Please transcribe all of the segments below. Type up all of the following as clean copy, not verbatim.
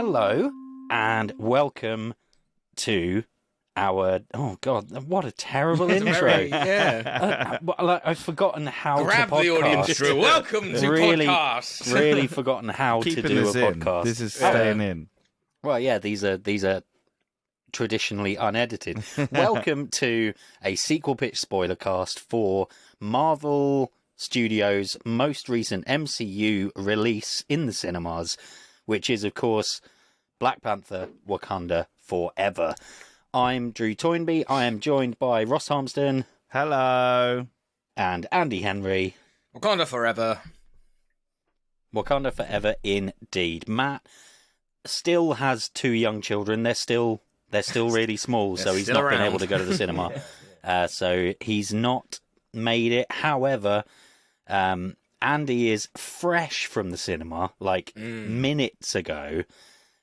Hello and welcome to our... Oh, God, what a terrible intro. I've forgotten how Grab to podcast. the audience through. Welcome to podcast. Really forgotten how to do a podcast. This is staying in. Well, yeah, these are traditionally unedited. Welcome to a sequel pitch spoiler cast for Marvel Studios' most recent MCU release in the cinemas, which is, of course, Black Panther, Wakanda Forever. I'm Drew Toynbee. I am joined by Ross Harmston. Hello. And Andy Henry. Wakanda forever. Wakanda Forever indeed. Matt still has 2 young children. They're still really small, so he's not been able to go to the cinema. So he's not made it. However, Andy is fresh from the cinema, like minutes ago,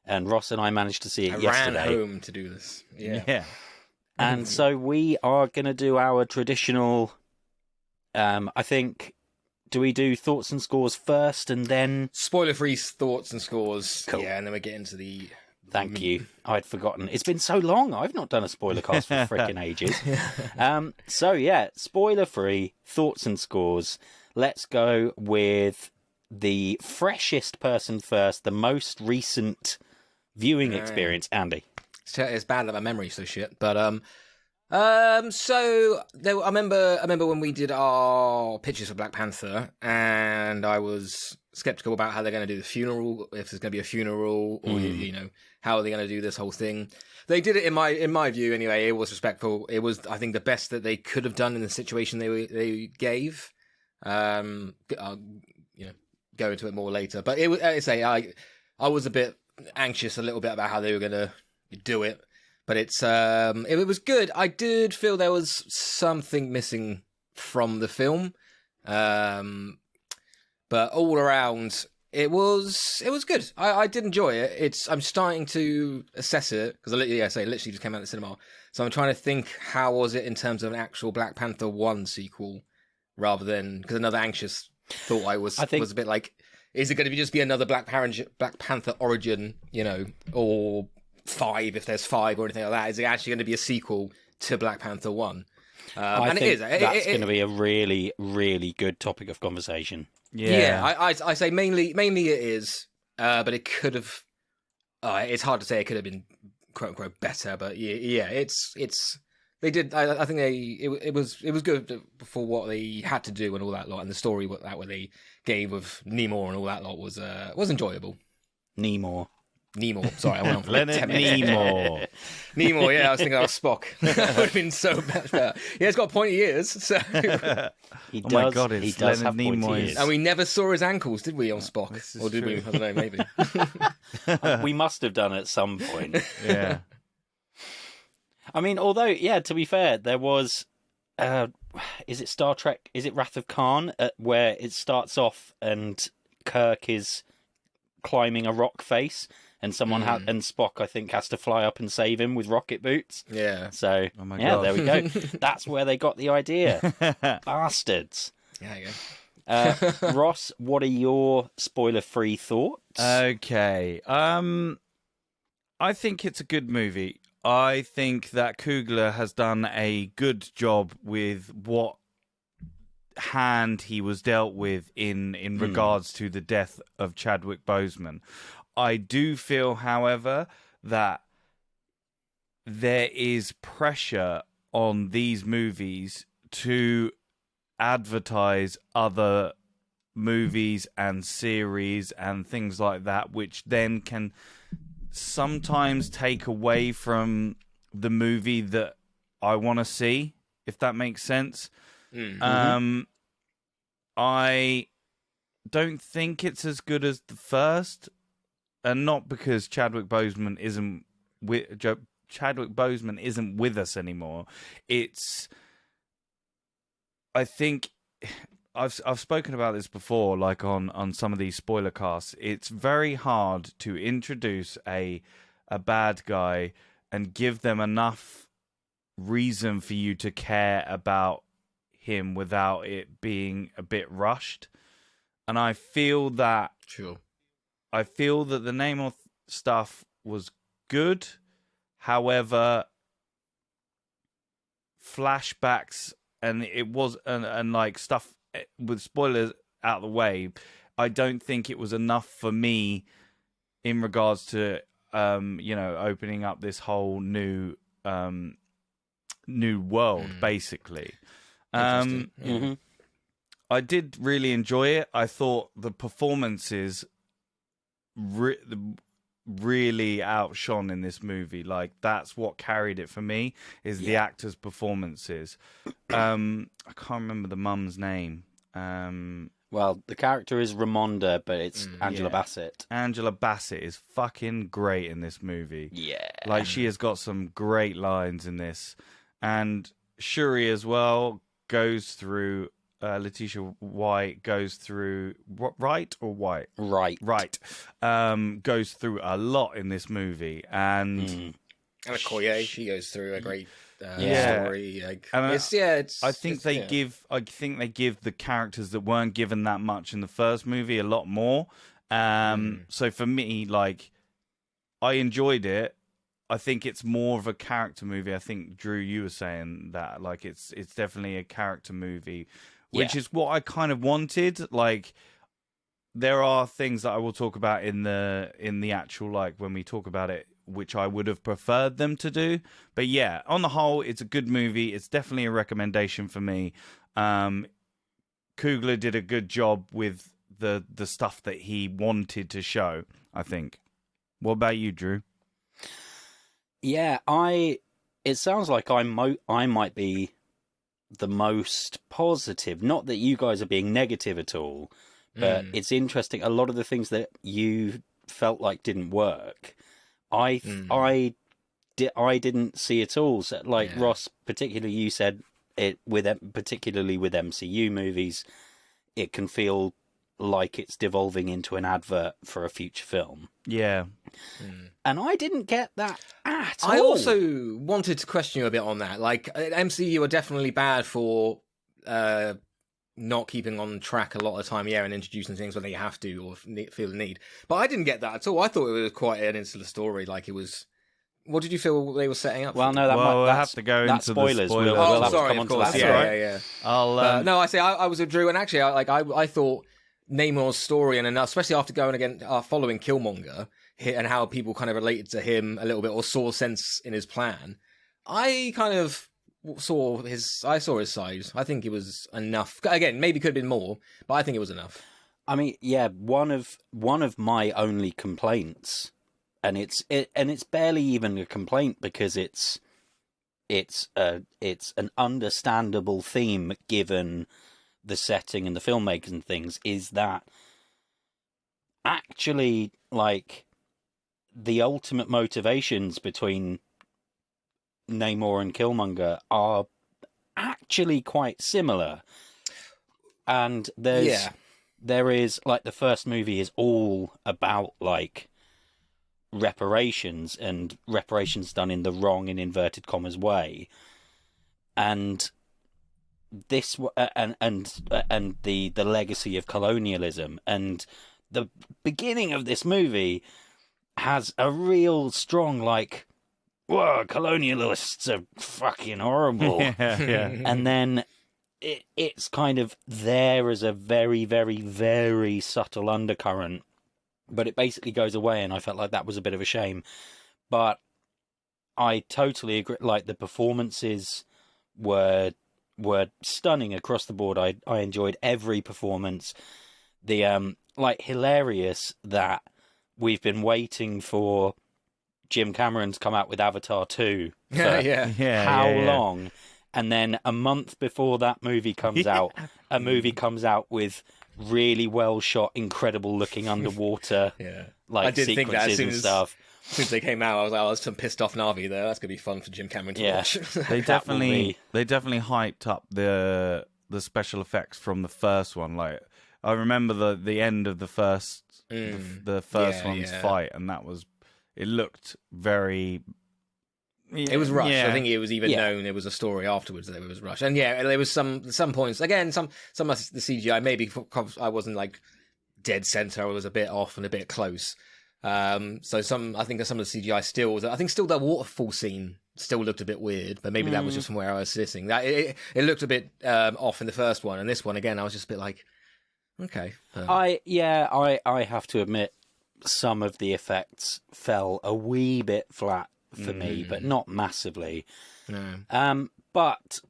and Ross and I managed to see it yesterday. I ran home to do this. Yeah. And so we are going to do our traditional, I think, do we do thoughts and scores first and then... Spoiler-free thoughts and scores. Cool. Yeah, and then we get into the... Thank you. I'd forgotten. It's been so long. I've not done a spoiler cast for freaking ages. So, yeah, spoiler-free thoughts and scores. Let's go with the freshest person first, the most recent viewing experience, Andy. It's bad that my memory's so shit, but so there, I remember when we did our pitches for Black Panther, and I was skeptical about how they're going to do the funeral, if there's going to be a funeral, or you know, how are they going to do this whole thing. They did it in my view anyway. It was respectful. It was, I think, the best that they could have done in the situation they gave. I'll, you know, go into it more later, but it was, I was a bit anxious a little bit about how they were going to do it, but it was good. I did feel there was something missing from the film, but all around it was good. I did enjoy it. I'm starting to assess it because it literally just came out of the cinema, so I'm trying to think how was it in terms of an actual Black Panther 1 sequel, rather than, because another anxious thought I think was a bit like, is it going to just be another Black Panther origin, you know, or 5 if there's 5 or anything like that? Is it actually going to be a sequel to Black Panther 1? I think that's going to be a really, really good topic of conversation. I say mainly it is, but it could have. It's hard to say it could have been quote unquote better, but yeah, it's. They did. I think it was good for what they had to do and all that lot, and the story what they gave of Namor and all that lot was enjoyable. Namor. Sorry, I went on for Leonard Nimoy. Namor. Yeah, I was thinking of Spock. That would have been so much better. Yeah, he's got pointy ears. So he does. Oh my God, he does have pointy ears. And we never saw his ankles, did we, on Spock? Or did we? I don't know. Maybe. We must have done at some point. Yeah. I mean, although, yeah, to be fair, there was, is it Star Trek, is it Wrath of Khan, where it starts off and Kirk is climbing a rock face, and and Spock, I think, has to fly up and save him with rocket boots. Yeah. So, God. there we go. That's where they got the idea. Bastards. There you go. Ross, what are your spoiler-free thoughts? Okay. I think it's a good movie. I think that Coogler has done a good job with what hand he was dealt with in regards to the death of Chadwick Boseman. I do feel, however, that there is pressure on these movies to advertise other movies and series and things like that, which then can sometimes take away from the movie that I want to see, if that makes sense. I don't think it's as good as the first, and not because Chadwick Boseman isn't with us anymore. I think I've spoken about this before, like on some of these spoiler casts. It's very hard to introduce a bad guy and give them enough reason for you to care about him without it being a bit rushed. And I feel that Sure. I feel that the name of stuff was good. However, flashbacks and it was and like stuff with spoilers out of the way, I don't think it was enough for me in regards to opening up this whole new world, basically. Mm-hmm. I did really enjoy it. I thought the performances really outshone in this movie. Like, that's what carried it for me, is the actors' performances. I can't remember the mum's name. Well, the character is Ramonda, but it's Angela Bassett. Angela Bassett is fucking great in this movie. Yeah. Like, she has got some great lines in this. And Shuri as well goes through... Letitia White goes through... Wright or White? Right. Goes through a lot in this movie. And... And Okoye, she goes through a great... story. Like, I think they give the characters that weren't given that much in the first movie a lot more. So for me, like, I enjoyed it. I think it's more of a character movie. I think, Drew, you were saying that, like, it's definitely a character movie, which is what I kind of wanted. Like, there are things that I will talk about in the actual, like, when we talk about it, which I would have preferred them to do. But yeah, on the whole, it's a good movie. It's definitely a recommendation for me. Coogler did a good job with the stuff that he wanted to show, I think. What about you, Drew? Yeah, it sounds like I might be the most positive. Not that you guys are being negative at all, but it's interesting. A lot of the things that you felt like didn't work, I didn't see at all. So, like Ross, particularly, you said it particularly with MCU movies, it can feel like it's devolving into an advert for a future film. Yeah. And I didn't get that at all. I also wanted to question you a bit on that. Like, MCU are definitely bad for not keeping on track a lot of the time, and introducing things when they have to or feel the need. But I didn't get that at all. I thought it was quite an insular story. Like, it was... What did you feel they were setting up? Well, no, we'll have to go into spoilers. The spoilers. We'll have sorry, to come on to that. Yeah. I'll, I was with Drew, and actually, I thought Namor's story, and especially after following Killmonger, and how people kind of related to him a little bit or saw sense in his plan, I kind of saw his side. I think it was enough. Again, maybe could have been more, but I think it was enough. I mean, yeah, one of my only complaints, and it's barely even a complaint because it's an understandable theme given the setting and the filmmakers and things, is that actually, like, the ultimate motivations between Namor and Killmonger are actually quite similar. And there is, like, the first movie is all about, like, reparations, and reparations done in the wrong, in inverted commas, way. And this and the legacy of colonialism, and the beginning of this movie has a real strong, like, whoa, colonialists are fucking horrible. And then it's kind of there as a very, very, very subtle undercurrent, but it basically goes away, and I felt like that was a bit of a shame. But I totally agree. Like, the performances were stunning across the board. I enjoyed every performance. The hilarious that we've been waiting for Jim Cameron to come out with Avatar 2 for how long? And then a month before that movie comes out, a movie comes out with really well shot, incredible looking underwater sequences and stuff. As soon as they came out, I was some pissed off Na'vi there. That's gonna be fun for Jim Cameron to watch. They definitely hyped up the special effects from the first one. Like, I remember the end of the first one's fight, and it looked very. It was rushed. I think it was even known there was a story afterwards that it was rushed. And there was some points. Again, some of the CGI, maybe I wasn't like dead center. I was a bit off and a bit close. So I think some of the CGI stills, I think still the waterfall scene still looked a bit weird, but maybe that was just from where I was sitting. That it looked a bit off in the first one, and this one again, I was just a bit like, okay. I have to admit, some of the effects fell a wee bit flat for me, but not massively. No. But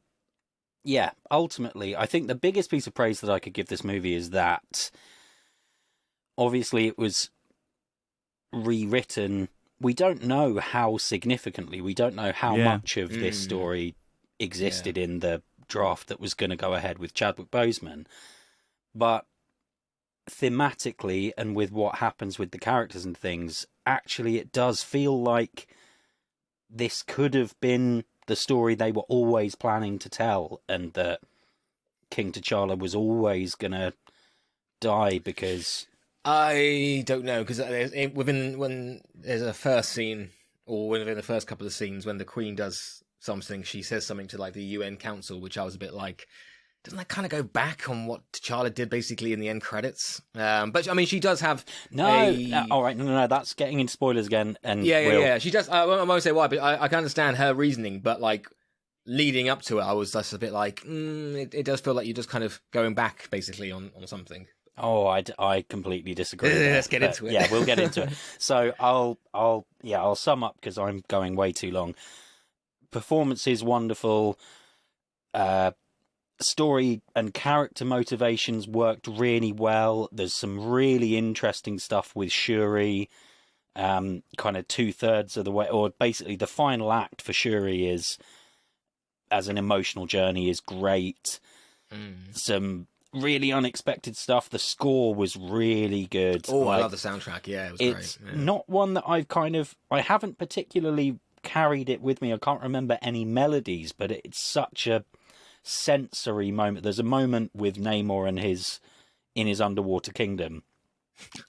yeah, ultimately, I think the biggest piece of praise that I could give this movie is that obviously it was rewritten. We don't know how significantly, we don't know how much of this story existed in the draft that was going to go ahead with Chadwick Boseman. But thematically, and with what happens with the characters and things, actually it does feel like this could have been the story they were always planning to tell, and that King T'Challa was always going to die because... I don't know, because when there's a first scene, or within the first couple of scenes, when the Queen does something, she says something to like the UN Council, which I was a bit like, doesn't that kind of go back on what T'Challa did basically in the end credits? But I mean, she does have all right, no, that's getting into spoilers again. And yeah. She does. I won't say why, but I can understand her reasoning. But like leading up to it, I was just a bit like, it does feel like you're just kind of going back basically on something. Oh, I completely disagree. Let's get into it. Yeah, we'll get into it. So I'll sum up because I'm going way too long. Performance is wonderful. Story and character motivations worked really well. There's some really interesting stuff with Shuri. Kind of 2/3 of the way, or basically the final act for Shuri is, as an emotional journey, is great. Some really unexpected stuff. The score was really good. Oh, I love the soundtrack. Yeah, it was great. It's not one that I haven't particularly carried it with me. I can't remember any melodies, but it's such a sensory moment. There's a moment with Namor and in his underwater kingdom,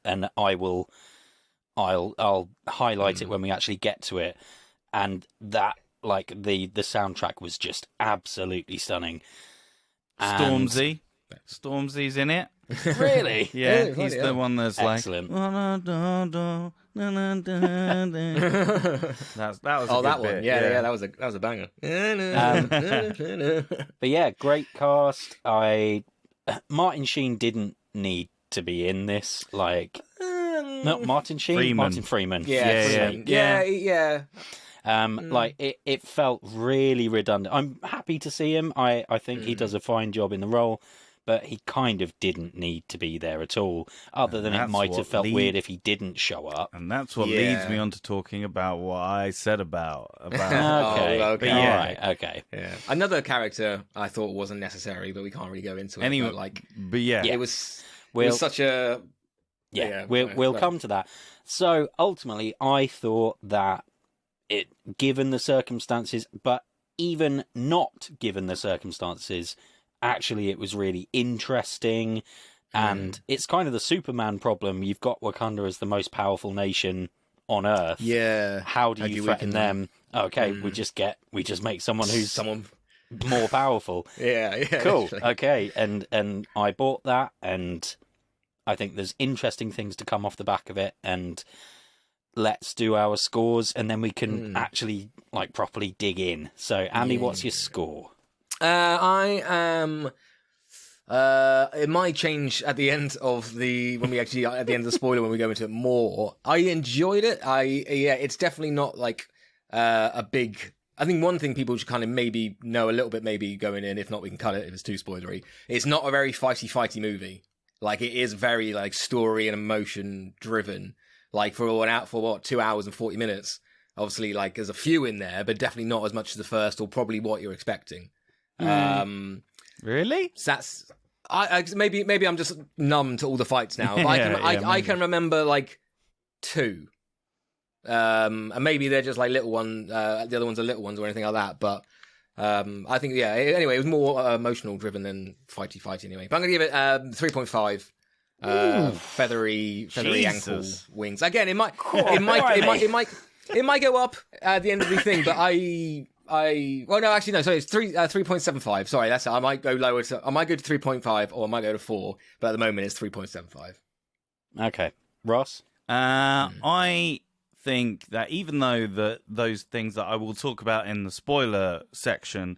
and I'll highlight it when we actually get to it. And that, like, the soundtrack was just absolutely stunning. Stormzy's in it. Really? Yeah, he's the one that's excellent. Like... that was a that good one. bit. Yeah, that was a banger. But yeah, great cast. Martin Sheen didn't need to be in this. Like, not Martin Sheen, Freeman. Martin Freeman. Yeah. Like it felt really redundant. I'm happy to see him. I think he does a fine job in the role, but he kind of didn't need to be there at all. Other than it might have felt weird if he didn't show up. And that's what leads me on to talking about what I said about. Okay. Okay. All right. Okay. Yeah. Another character I thought wasn't necessary, but we can't really go into it. Anyway, it was such a we'll come to that. So ultimately, I thought that given the circumstances, but even not given the circumstances, actually it was really interesting. And it's kind of the Superman problem. You've got Wakanda as the most powerful nation on Earth. Yeah. How do you threaten them? Okay, we just make someone who's more powerful. Yeah. Cool. Actually. Okay. And I bought that, and I think there's interesting things to come off the back of it, and let's do our scores, and then we can actually like properly dig in. So, Andy, what's your score? I am. It might change at the end of at the end of the spoiler when we go into it more. I enjoyed it. It's definitely not like a big. I think one thing people should kind of maybe know a little bit, maybe going in. If not, we can cut it if it's too spoilery. It's not a very fighty movie. Like, it is very like story and emotion driven. Like, for 2 hours and 40 minutes. Obviously, like, there's a few in there, but definitely not as much as the first, or probably what you're expecting. Really? So that's maybe I'm just numb to all the fights now. But I can remember like 2, and maybe they're just like little one. The other ones are little ones or anything like that. But I think anyway, it was more emotional driven than fighty anyway. But I'm gonna give it 3.5. Feathery ankle wings. Again, it might go up at the end of the thing, but well, no, actually, no. Sorry, it's 3.75. Sorry, that's it. I might go lower. I might go to 3.5, or I might go to 4. But at the moment, it's 3.75. Okay, Ross. I think that even though those things that I will talk about in the spoiler section,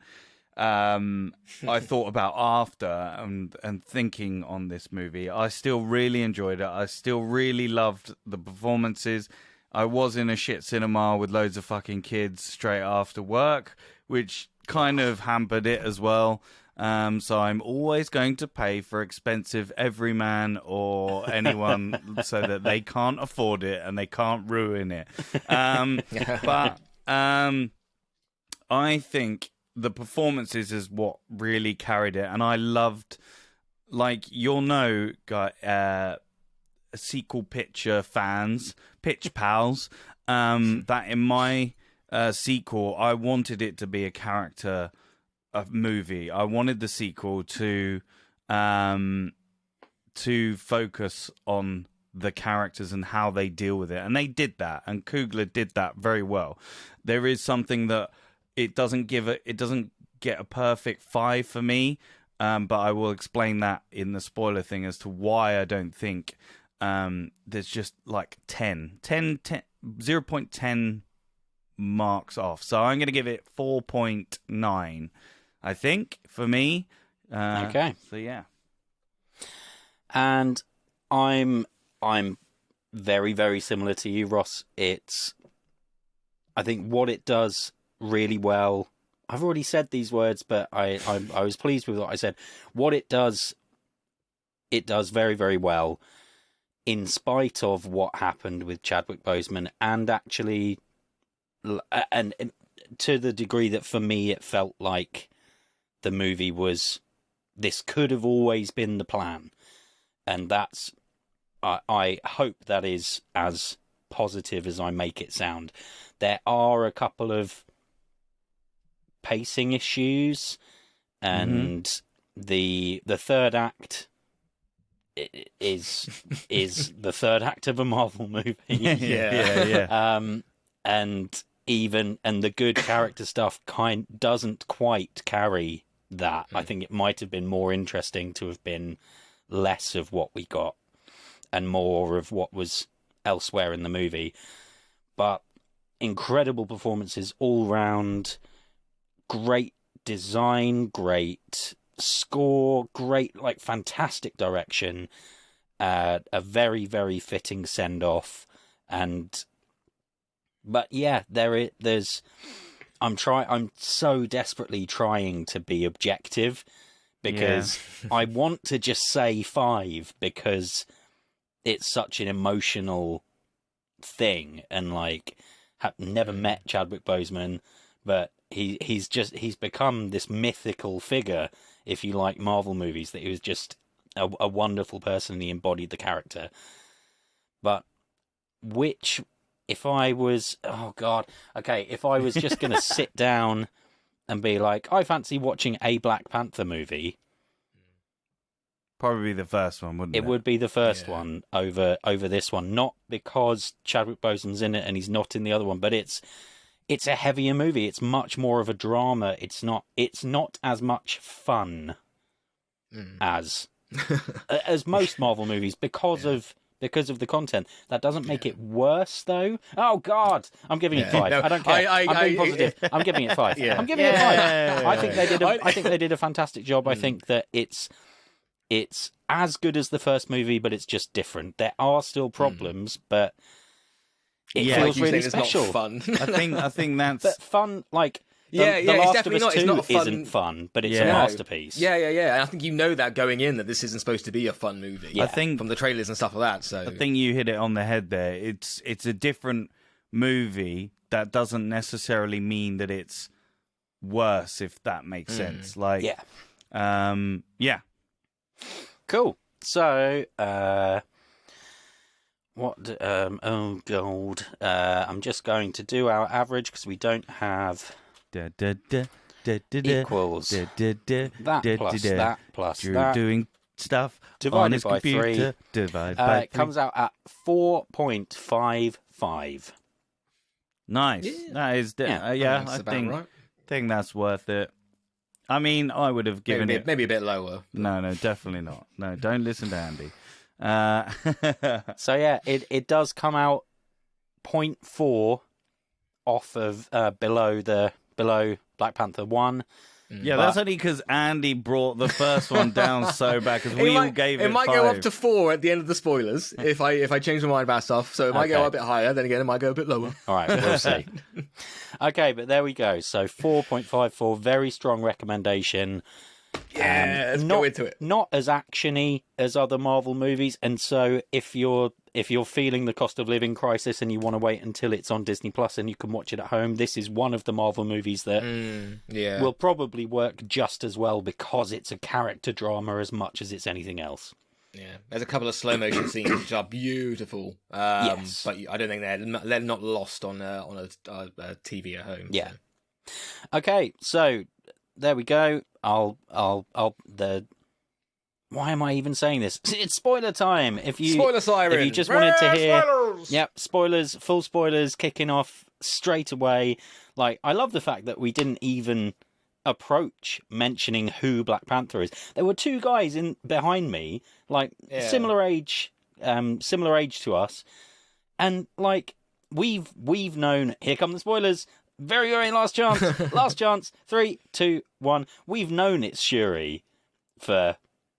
I thought about after and thinking on this movie, I still really enjoyed it. I still really loved the performances. I was in a shit cinema with loads of fucking kids straight after work, which kind of hampered it as well. So I'm always going to pay for expensive everyman or anyone so that they can't afford it and they can't ruin it. But I think the performances is what really carried it. And I loved, like, you'll know, sequel pitch pals, that in my sequel, I wanted it to be a character movie. I wanted the sequel to focus on the characters and how they deal with it, and they did that, and Coogler did that very well. There is something that it doesn't get a perfect 5 for me, but I will explain that in the spoiler thing as to why I don't think there's just like 0.10 marks off. So I'm going to give it 4.9, I think, for me. Okay. So yeah. And I'm very, very similar to you, Ross. I think what it does really well, I've already said these words, but I was pleased with what I said. What it does very, very well, in spite of what happened with Chadwick Boseman, and actually, and to the degree that for me it felt like the movie this could have always been the plan, and that's, I hope that is as positive as I make it sound. There are a couple of pacing issues, and the third act is the third act of a Marvel movie. And the good character stuff doesn't quite carry that. I think it might have been more interesting to have been less of what we got and more of what was elsewhere in the movie. But incredible performances all round, great design, great score, great, like, fantastic direction, a very, very fitting send-off, but yeah, there's I'm so desperately trying to be objective, because I want to just say 5 because it's such an emotional thing, and like, have never met Chadwick Boseman, but he's become this mythical figure, if you like Marvel movies, that he was just a wonderful person, and he embodied the character. But if I was just going to sit down and be like, I fancy watching a Black Panther movie, probably the first one, wouldn't it? It would be the first one over this one, not because Chadwick Boseman's in it and he's not in the other one, but it's a heavier movie. It's much more of a drama. It's not as much fun as most Marvel movies because of the content. That doesn't make it worse, though. Oh God, I'm giving it 5. No, I don't care. I'm being positive. I'm giving it 5. I'm giving it 5. I think they did a fantastic job. I think that it's as good as the first movie, but it's just different. There are still problems, but it feels really special. It's not fun. I think that's but fun. Like, the Last of Us 2 isn't fun, but it's a masterpiece. Yeah. And I think you know that going in, that this isn't supposed to be a fun movie. Yeah. I think from the trailers and stuff like that. So I think you hit it on the head there. It's a different movie. That doesn't necessarily mean that it's worse, if that makes sense. Like, Cool. So, oh God, I'm just going to do our average because we don't have equals. That plus that plus that. Doing stuff divided by computer, 3. It comes out at 4.55. Nice. Yeah. That is, I think that's worth it. I mean, I would have given it maybe a bit lower. No, definitely not. No, don't listen to Andy. So yeah, it does come out 0.4 off of below Black Panther 1. Yeah, that's only because Andy brought the first one down so bad because we all gave it 5. It might go up to 4 at the end of the spoilers if I change my mind about stuff. So it might go a bit higher. Then again, it might go a bit lower. All right, we'll see. Okay, but there we go. So 4.54, very strong recommendation. Yeah, let's go into it. Not as actiony as other Marvel movies, and so if you're feeling the cost of living crisis and you want to wait until it's on Disney Plus and you can watch it at home, this is one of the Marvel movies that will probably work just as well because it's a character drama as much as it's anything else. Yeah, there's a couple of slow motion scenes which are beautiful. Yes, but I don't think they're not lost on a TV at home. Yeah. So. Okay, so there we go. Why am I even saying this? It's spoiler time. Spoiler siren. If you just wanted to hear, spoilers! Yep, spoilers, full spoilers, kicking off straight away. Like, I love the fact that we didn't even approach mentioning who Black Panther is. There were 2 guys behind me, like similar age to us, and like we've known. Here come the spoilers. Very, very last chance. Last chance. 3, 2, 1. We've known it's Shuri for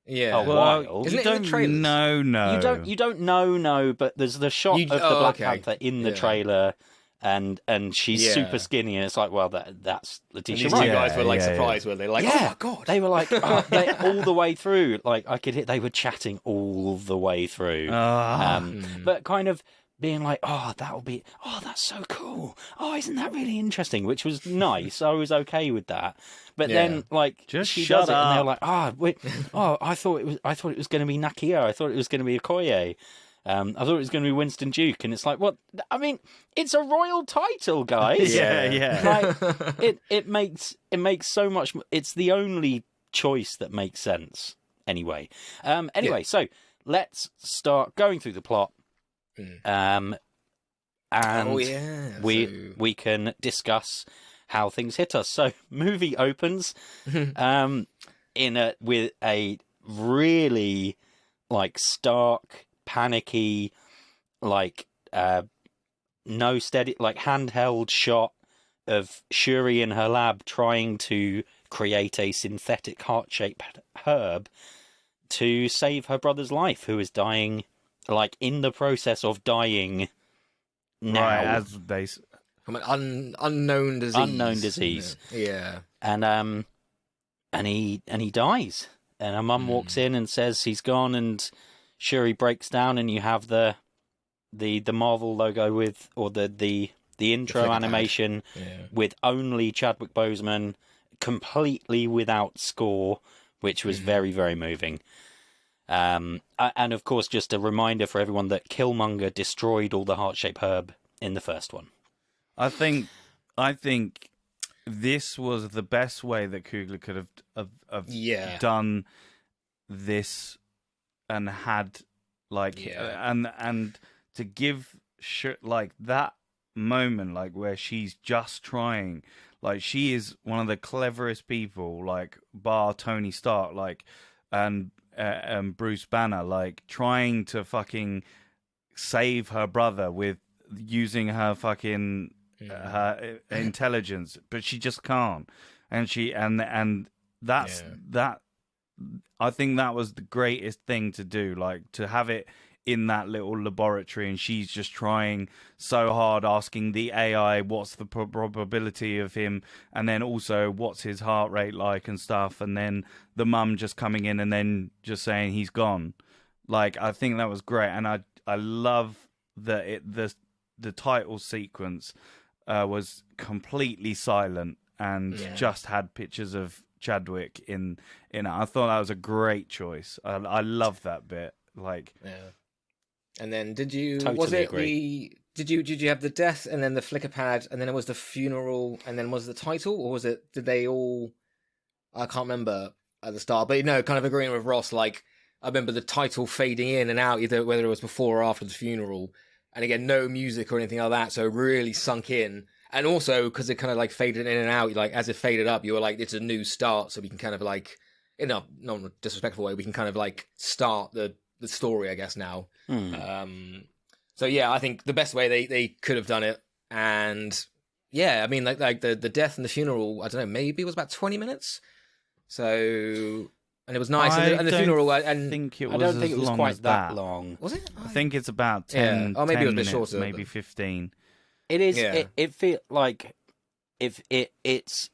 a while. Isn't it in the trailers? You don't know, but there's the shot of the Black Panther in the trailer, and she's super skinny, and it's like, well, that's Letitia. These 2 guys were like surprised, were they? Like, oh my god! They were like all the way through. Like I could hit. They were chatting all the way through, but kind of being like, that's so cool. Oh, isn't that really interesting? Which was nice. I was okay with that. But then, like, just she shut does it, up. and they're like, I thought it was going to be Nakia. I thought it was going to be Okoye. I thought it was going to be Winston Duke. And it's like, what? I mean, it's a royal title, guys. Yeah. Like, it makes so much. It's the only choice that makes sense. Anyway, so let's start going through the plot. And we can discuss how things hit us. So, movie opens with a really like stark, panicky, like no steady, like handheld shot of Shuri in her lab trying to create a synthetic heart-shaped herb to save her brother's life, who is dying. Like, in the process of dying now. Right, as they... From an unknown disease. Unknown disease. Yeah. And he dies. And her mum walks in and says he's gone, and Shuri breaks down, and you have the Marvel logo with, or the intro animation with only Chadwick Boseman, completely without score, which was very, very moving. And of course, just a reminder for everyone that Killmonger destroyed all the heart-shaped herb in the first one. I think this was the best way that Coogler could have done this, and had and to give like that moment, like where she's just trying, like she is one of the cleverest people, like bar Tony Stark, like and Bruce Banner, like trying to fucking save her brother with using her fucking her intelligence, but she just can't, and that's that. I think that was the greatest thing to do, like to have it in that little laboratory, and she's just trying so hard, asking the AI what's the probability of him, and then also what's his heart rate like and stuff, and then the mum just coming in and then just saying he's gone. Like, I think that was great, and I love that the title sequence was completely silent and just had pictures of Chadwick in it. I thought that was a great choice. I love that bit. Like, and then did you agree. Did you have the death and then the flicker pad and then it was the funeral and then was the title, or was it, did they all, I can't remember at the start, but kind of agreeing with Ross, like I remember the title fading in and out, either whether it was before or after the funeral, and again no music or anything like that, so it really sunk in. And also because it kind of like faded in and out, like as it faded up, you were like, it's a new start, so we can kind of like, in a non-disrespectful way, we can kind of like start the the story, I guess now. So yeah, I think the best way they could have done it, and yeah, I mean like the death and the funeral, I don't know, maybe it was about 20 minutes. So. And it was nice, and the funeral. I don't think it was quite that long. Was it? I think it's about 10. Oh, maybe 10 it was a bit minutes, shorter. maybe 15. It is. Yeah. It feels like if it's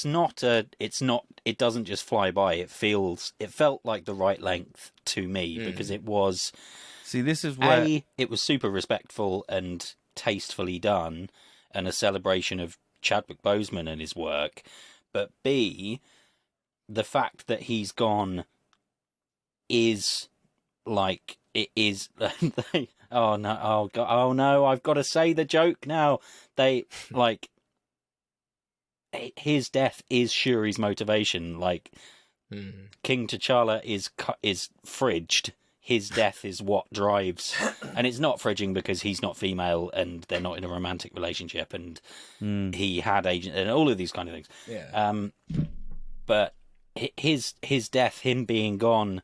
not. It doesn't just fly by. It felt like the right length to me because it was. See, this is where it was super respectful and tastefully done, and a celebration of Chadwick Boseman and his work. But B, the fact that he's gone is like it is. Oh no! Oh god! Oh no! I've got to say the joke now. They like his death is Shuri's motivation. Like King T'Challa is fridged. His death is what drives, and it's not fridging because he's not female and they're not in a romantic relationship, and he had agent and all of these kind of things. Yeah. But his death, him being gone,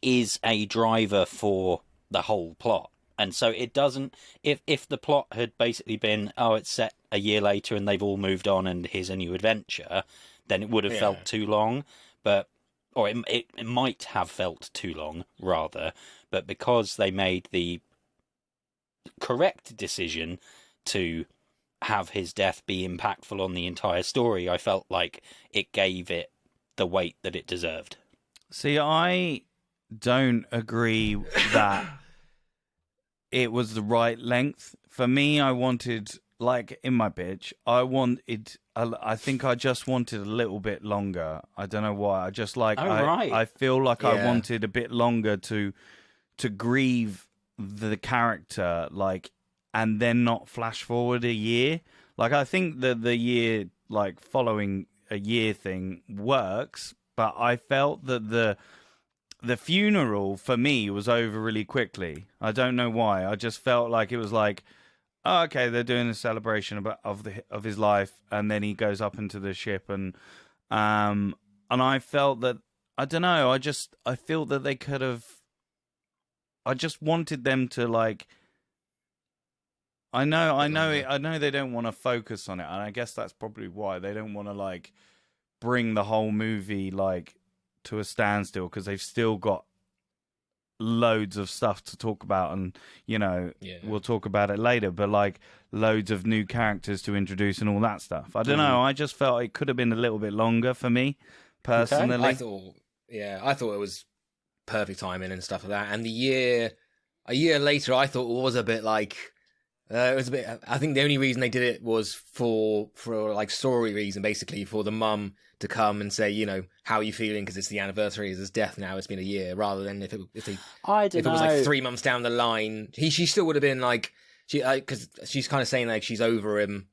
is a driver for the whole plot. And so it doesn't. If the plot had basically been, it's set a year later and they've all moved on and here's a new adventure, then it would have felt too long. Or it might have felt too long, rather. But because they made the correct decision to have his death be impactful on the entire story, I felt like it gave it the weight that it deserved. See, I don't agree that it was the right length. For me, I wanted, like in my pitch, I think I just wanted a little bit longer. I don't know why. I just like, I feel like I wanted a bit longer to grieve the character, like, and then not flash forward a year. Like, I think that the year, like, following a year thing works, but I felt that the funeral, for me, was over really quickly. I don't know why. I just felt like it was like, oh, okay, they're doing a celebration of his life, and then he goes up into the ship, and I felt that, I don't know, I feel that they could have, I just wanted them to, like, I know they don't want to focus on it, and I guess that's probably why they don't want to, like, bring the whole movie, like, to a standstill, because they've still got loads of stuff to talk about, and, you know, we'll talk about it later, but, like, loads of new characters to introduce and all that stuff. I don't know, I just felt it could have been a little bit longer for me, personally. Okay. I thought it was perfect timing and stuff like that, and a year later, I thought it was a bit like, it was a bit. I think the only reason they did it was for like story reason, basically, for the mum to come and say, you know, how are you feeling, because it's the anniversary of his death now. It's been a year, rather than if it was like 3 months down the line, she still would have been like, because she's kind of saying like she's over him,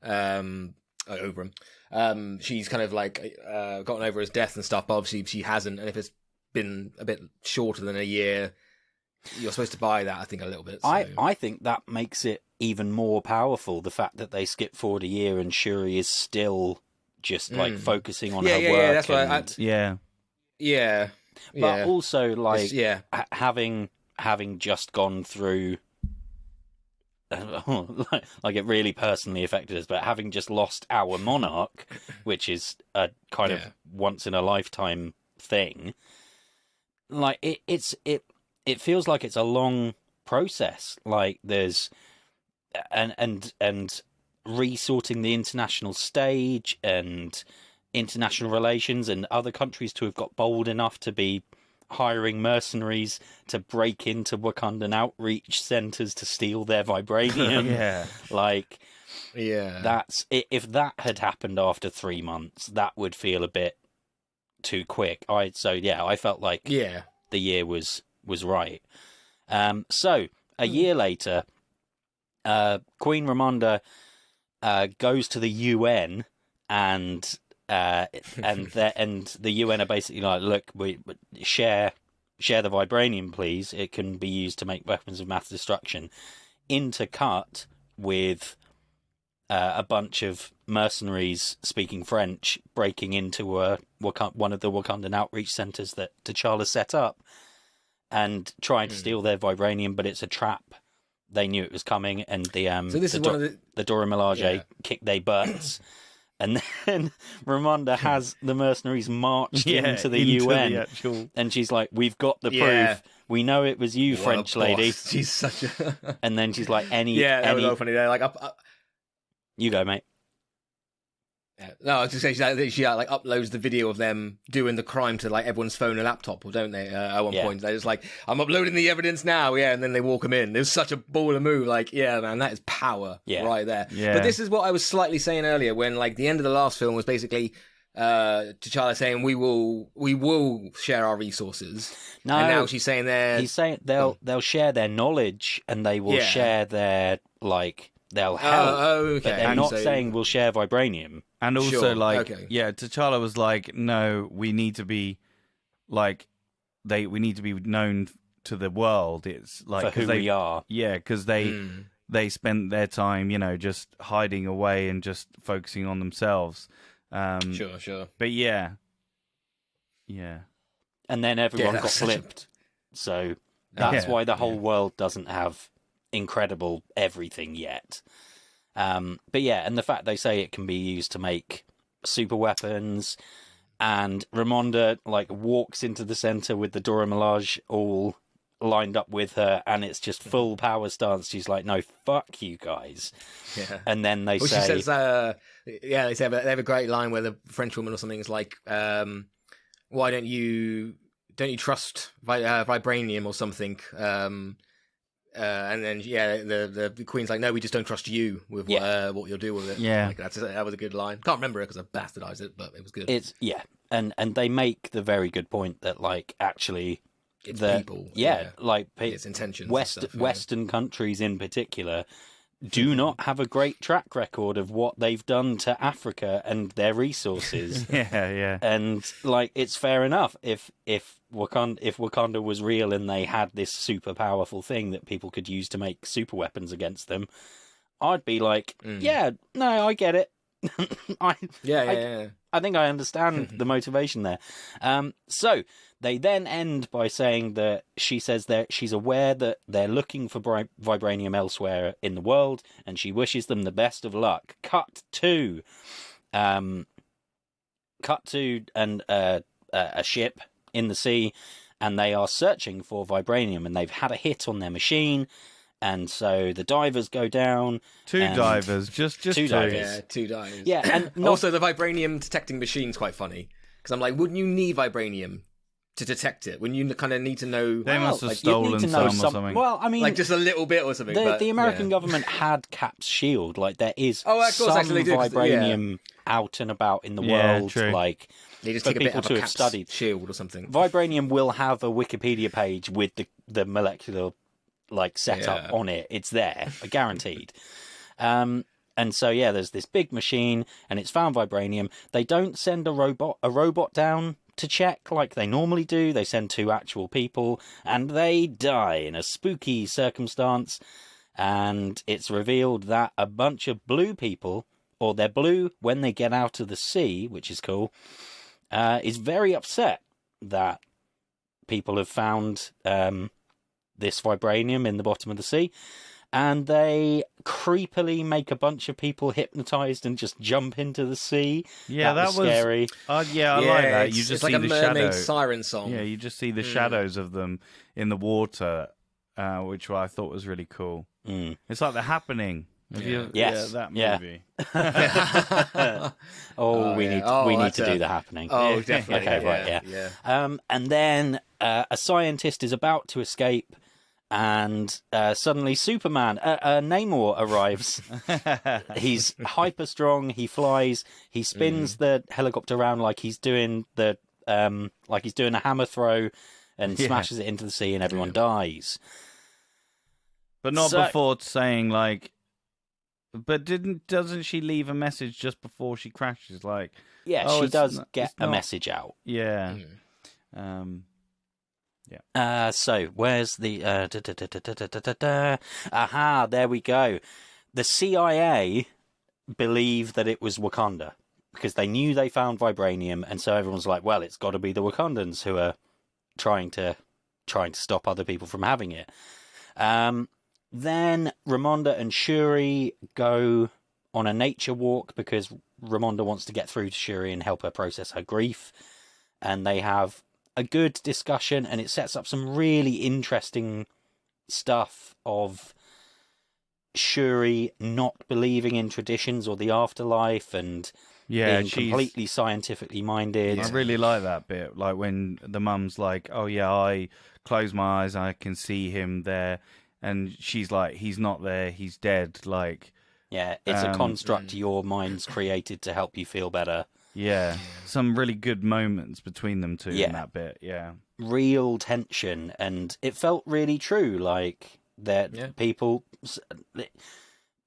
she's kind of like gotten over his death and stuff, but obviously she hasn't. And if it's been a bit shorter than a year, you're supposed to buy that, I think, a little bit. So. I think that makes it even more powerful, the fact that they skip forward a year and Shuri is still just like focusing on her work. Yeah, that's what yeah. But also, like, having just gone through, like, it really personally affected us, but having just lost our monarch, which is a kind of once in a lifetime thing, like, it feels like it's a long process. Like, there's and resorting the international stage and international relations, and other countries to have got bold enough to be hiring mercenaries to break into Wakandan outreach centers to steal their vibranium. That's if that had happened after 3 months, that would feel a bit too quick. I felt like the year was right. So a year later, Queen Ramonda goes to the UN, and the UN are basically like, look, we share the vibranium, please. It can be used to make weapons of mass destruction. Intercut with a bunch of mercenaries speaking French breaking into one of the Wakandan outreach centers that T'Challa set up. and tried to steal their vibranium, but it's a trap. They knew it was coming, and the Dora Milaje kicked their butts. And then Ramonda has the mercenaries marched into the UN, and she's like, "We've got the proof. We know it was you, French lady." She's such a. And then she's like, that was all funny. They're like, you go, mate. Yeah. No, I was just saying she like uploads the video of them doing the crime to like everyone's phone and laptop, or don't they? At one point, they're just like, "I'm uploading the evidence now," and then they walk them in. It was such a baller move. Like, yeah, man, that is power right there. Yeah. But this is what I was slightly saying earlier when like the end of the last film was basically T'Challa saying we will share our resources. No, and now she's saying he's saying they'll share their knowledge and they will share their like. They'll help, but they're not saying we'll share vibranium. And also, T'Challa was like, "No, we need to be like we need to be known to the world. It's like for who we are." Yeah, because they spent their time, just hiding away and just focusing on themselves. Sure. But yeah. And then everyone got flipped. So that's why the whole world doesn't have incredible everything yet. But yeah, and the fact they say it can be used to make super weapons, and Ramonda like walks into the center with the Dora Milaje all lined up with her, and it's just full power stance. She's like, "No, fuck you guys." Yeah. And then they say, she says, they have a great line where the French woman or something is like, "Why don't you trust vibranium or something?" And then the Queen's like, "No, we just don't trust you with what you'll do with it." Yeah, that was a good line. Can't remember it because I bastardized it, but it was good. And they make the very good point that like actually it's people, it's intentions. Western countries in particular do not have a great track record of what they've done to Africa and their resources. And like it's fair enough if Wakanda was real and they had this super powerful thing that people could use to make super weapons against them, I'd be like, I get it. I think I understand the motivation there. So they then end by saying that she says that she's aware that they're looking for vibranium elsewhere in the world, and she wishes them the best of luck. Cut to a ship in the sea, and they are searching for vibranium, and they've had a hit on their machine. And so the divers go down. Two divers. Two divers. Yeah, and also the vibranium detecting machine's quite funny. Because I'm like, wouldn't you need vibranium to detect it? Wouldn't you kind of need to know... They must have stolen some or something. Well, I mean... Like just a little bit or something. The American government had Cap's shield. Like, there is some vibranium out and about in the world. True. Like, they just take a bit of a Cap's shield or something. Vibranium will have a Wikipedia page with the molecular... set up on it. It's there, guaranteed. And so there's this big machine, and it's found vibranium. They don't send a robot down to check like they normally do. They send two actual people, and they die in a spooky circumstance. And it's revealed that a bunch of blue people, or they're blue when they get out of the sea, which is cool, is very upset that people have found this vibranium in the bottom of the sea, and they creepily make a bunch of people hypnotized and just jump into the sea. Yeah, that was scary. I like that. You just like see a the mermaid shadow. siren song. Yeah, you just see the shadows of them in the water, which I thought was really cool. It's like The Happening. That movie. We need to do The Happening. Oh, definitely. Okay, right, yeah. And then a scientist is about to escape, and suddenly Superman, Namor, arrives. He's hyper strong. He flies. He spins the helicopter around like he's doing a hammer throw, and smashes it into the sea, and everyone dies. But not before saying like. But doesn't she leave a message just before she crashes? Like, she does get a message out. Yeah. So where's the aha? There we go. The CIA believe that it was Wakanda because they knew they found vibranium, and so everyone's like, "Well, it's got to be the Wakandans who are trying to trying to stop other people from having it. Then Ramonda and Shuri go on a nature walk because Ramonda wants to get through to Shuri and help her process her grief. And they have a good discussion, and it sets up some really interesting stuff of Shuri not believing in traditions or the afterlife and being completely scientifically minded. I really like that bit, like when the mum's like, oh yeah, I close my eyes, I can see him there, and she's like, he's not there, he's dead. Like, yeah, it's a construct your mind's created to help you feel better. Yeah, some really good moments between them two in that bit. Yeah, real tension, and it felt really true. Like that, people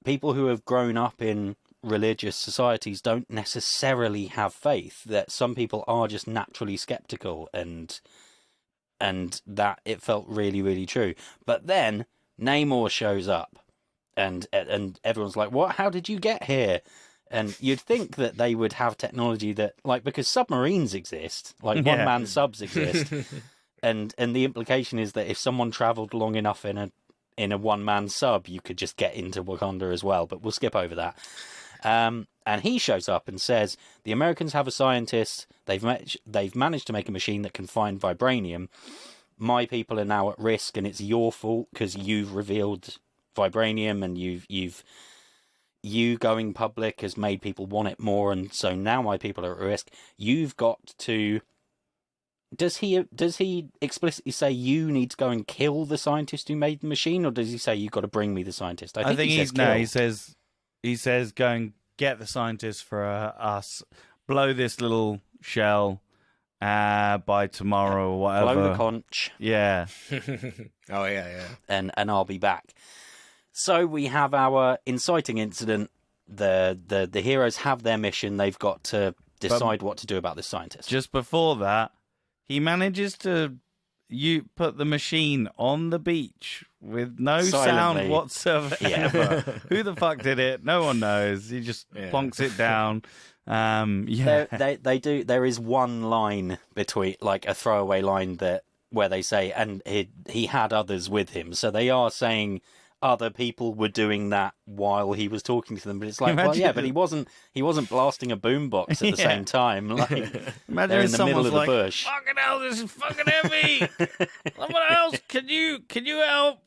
who have grown up in religious societies don't necessarily have faith. That some people are just naturally skeptical, and that it felt really, really true. But then Namor shows up, and everyone's like, "What? How did you get here?" And you'd think that they would have technology that, like, because submarines exist, like one-man subs exist, and the implication is that if someone travelled long enough in a one-man sub, you could just get into Wakanda as well. But we'll skip over that. And he shows up and says, the Americans have a scientist. They've managed to make a machine that can find vibranium. My people are now at risk, and it's your fault because you've revealed vibranium, and you going public has made people want it more, and so now my people are at risk. You've got to... Does he explicitly say you need to go and kill the scientist who made the machine, or does he say you've got to bring me the scientist? I think he says go and get the scientist for us, blow this little shell by tomorrow or whatever. Blow the conch. Yeah. Oh, yeah. And I'll be back. So we have our inciting incident. The heroes have their mission. They've got to decide what to do about this scientist. Just before that, he manages to put the machine on the beach with no sound whatsoever. Yeah. Who the fuck did it? No one knows. He just plonks it down. They do. There is one line between, like a throwaway line where they say, and he had others with him. So they are saying other people were doing that while he was talking to them, but it's like, well, yeah, but he wasn't blasting a boombox at the same time. Like, they're in the middle of the bush. Fucking hell, this is fucking heavy. Someone else, can you help?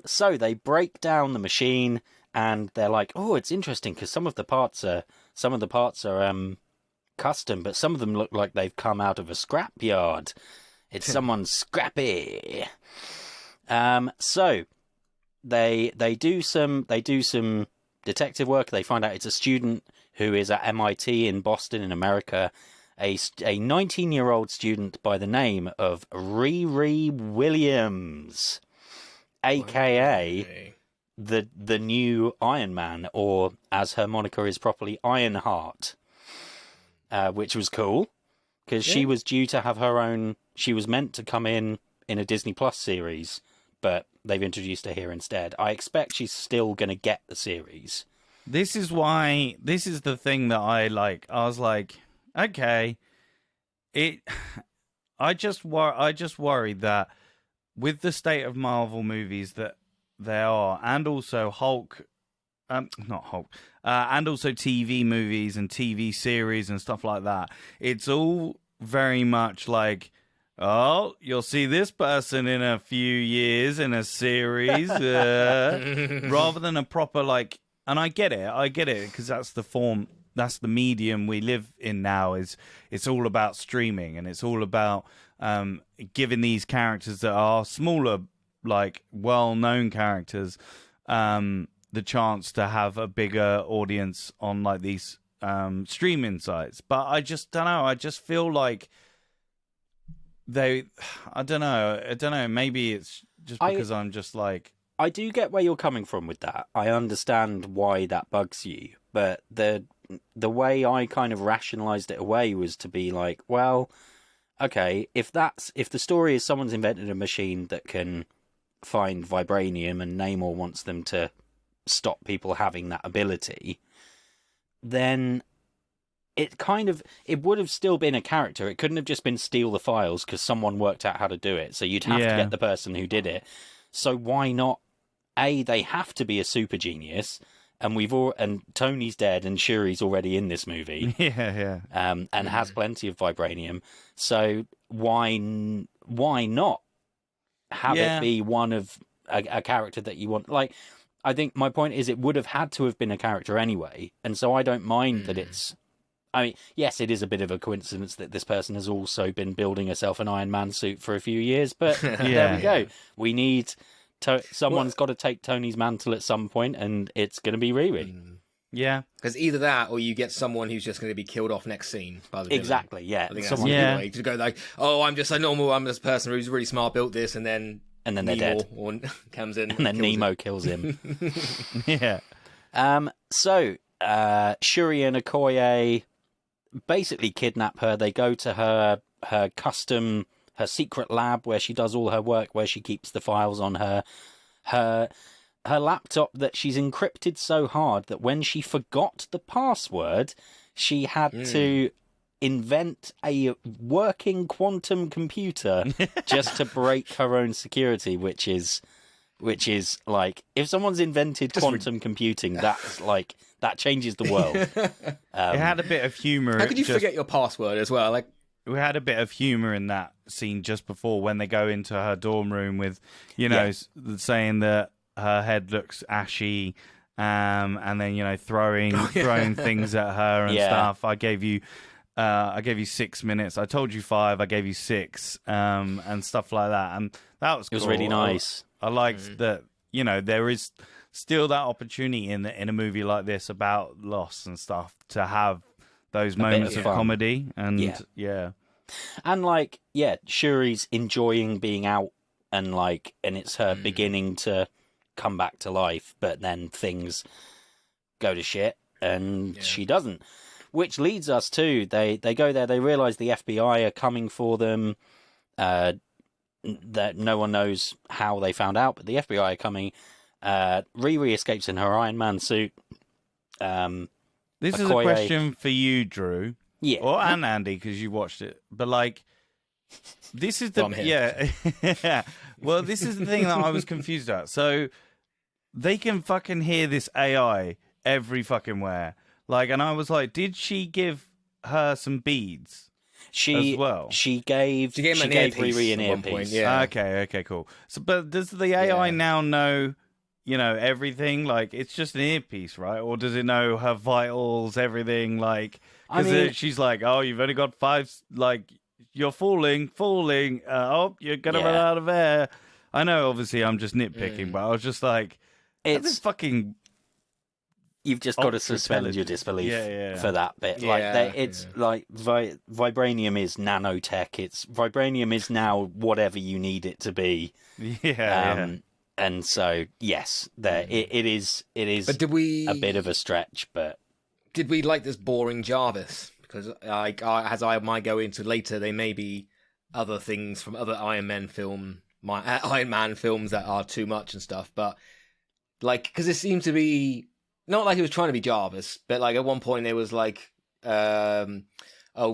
So they break down the machine, and they're like, oh, it's interesting because some of the parts are custom, but some of them look like they've come out of a scrapyard. It's someone scrappy. So they do some detective work. They find out it's a student who is at MIT in Boston in America, a 19-year-old student by the name of Riri Williams, aka the new Iron Man, or as her moniker is properly, Ironheart, which was cool because she was due to have her own. She was meant to come in a Disney Plus series, but they've introduced her here instead. I expect she's still going to get the series. This is the thing that I like. I was like, okay, I just worry that with the state of Marvel movies that there are, and also and also TV movies and TV series and stuff like that, it's all very much like, oh, you'll see this person in a few years in a series, rather than a proper, like, and I get it, because that's the form, that's the medium we live in now. It's all about streaming, and it's all about giving these characters that are smaller, like, well-known characters, the chance to have a bigger audience on, like, these streaming sites. But I just don't know, I just feel like I don't know. Maybe it's just because I'm just like... I do get where you're coming from with that. I understand why that bugs you. But the way I kind of rationalized it away was to be like, well, okay, if the story is someone's invented a machine that can find vibranium and Namor wants them to stop people having that ability, then it would have still been a character. It couldn't have just been steal the files because someone worked out how to do it. So you'd have to get the person who did it. So why not? They have to be a super genius, and and Tony's dead, and Shuri's already in this movie. And has plenty of vibranium. So why not have it be one of a character that you want? Like, I think my point is it would have had to have been a character anyway, and so I don't mind that it's. I mean, yes, it is a bit of a coincidence that this person has also been building herself an Iron Man suit for a few years, but there we go. We need someone's got to take Tony's mantle at some point, and it's going to be Riri. Yeah, because either that, or you get someone who's just going to be killed off next scene by the villain. Exactly. Yeah, I think that's the way to go. Like, oh, I'm just a normal, I'm this person who's really smart, built this, and then they're dead. Or comes in, and then Nemo kills him. So Shuri and Okoye basically kidnap her. They go to her secret lab where she does all her work, where she keeps the files on her laptop that she's encrypted so hard that when she forgot the password, she had to invent a working quantum computer just to break her own security, which is like, if someone's invented quantum computing, that's like, that changes the world. It had a bit of humor. How could you forget your password as well? Like, we had a bit of humor in that scene just before when they go into her dorm room with, saying that her head looks ashy, and then throwing things at her and stuff. I gave you 6 minutes. I told you 5. I gave you 6, and stuff like that. And that was cool. It was really nice. I liked that. There is still that opportunity in a movie like this about loss and stuff to have those moments of comedy and and like Shuri's enjoying being out and it's her beginning to come back to life, but then things go to shit and she doesn't, which leads us to they go there, they realize the FBI are coming for them, that no one knows how they found out, but the FBI are coming. Riri escapes in her Iron Man suit. This is a question for you, Drew. Yeah. And Andy, because you watched it. But, this is the... Well, this is the thing that I was confused at. So, they can fucking hear this AI every fucking where. And I was like, did she give her some beads as well? She gave Riri an earpiece. Yeah. Okay, cool. So, but does the AI now know... everything, it's just an earpiece, right? Or does it know her vitals, everything? Because she's like, oh, you've only got 5, you're falling. Oh, you're gonna run out of air. I know, obviously, I'm just nitpicking, but I was just like, it's fucking. You've just got to suspend your disbelief for that bit. Vibranium is nanotech. Vibranium is now whatever you need it to be. And so, yes, it is. But did we a bit of a stretch? But did we like this boring Jarvis? Because as I might go into later, there may be other things from other Iron Man films that are too much and stuff. But because it seemed to be not like it was trying to be Jarvis, but at one point there was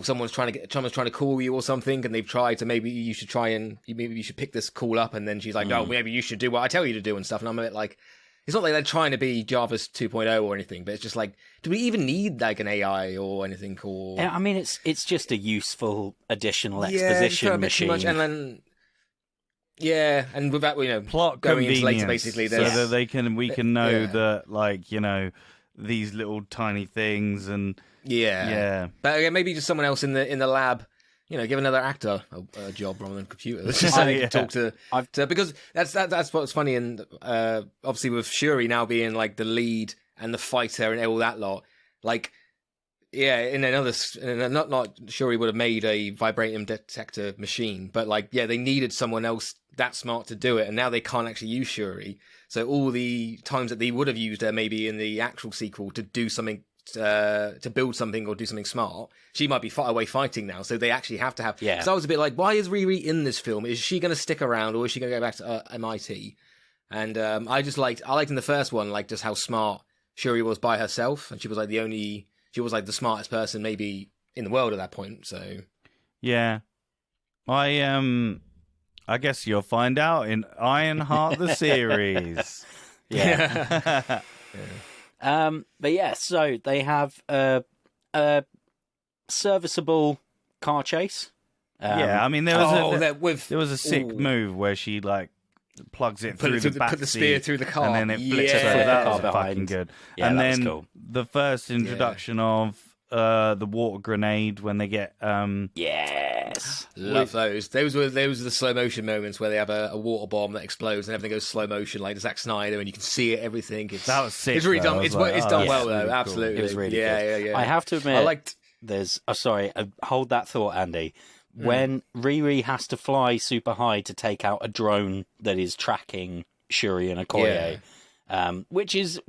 someone's trying to call you or something, and they've tried to, maybe you should pick this call up, and then she's like, oh, maybe you should do what I tell you to do and stuff. And I'm a bit like, it's not like they're trying to be Jarvis 2.0 or anything, but it's just do we even need an AI or anything? Or I mean, it's just a useful additional exposition machine. Much, and then and with that, plot going into later, basically, so that we can know that these little tiny things and. But maybe just someone else in the lab, give another actor a job rather than computers. Just so they can talk to because that's what's funny, and obviously with Shuri now being the lead and the fighter and all that lot, not Shuri would have made a vibranium detector machine, but they needed someone else that smart to do it, and now they can't actually use Shuri. So all the times that they would have used her maybe in the actual sequel to do something. To build something or do something smart, she might be far away fighting now, so they actually have to have. Because I was a bit why is Riri in this film? Is she going to stick around, or is she going to go back to MIT? And I liked in the first one, just how smart Shuri was by herself, and she was the only. she was like the smartest person maybe in the world at that point. So yeah, I guess you'll find out in Ironheart the series. Yeah. But yeah, so they have a serviceable car chase. Yeah, I mean there was a sick move where she like plugs it through the back put the spear through the car, and then it flips. So that was fucking good. Yeah, and that then was cool. The first introduction of the water grenade when they get yes, love those. Those were the slow motion moments where they have a water bomb that explodes and everything goes slow motion like Zack Snyder, and you can see it, everything. That was sick. It's really done. It's done well though. Really absolutely, cool. It was really good. Yeah. I have to admit, there's. Sorry, hold that thought, Andy. When Riri has to fly super high to take out a drone that is tracking Shuri and Okoye, which is,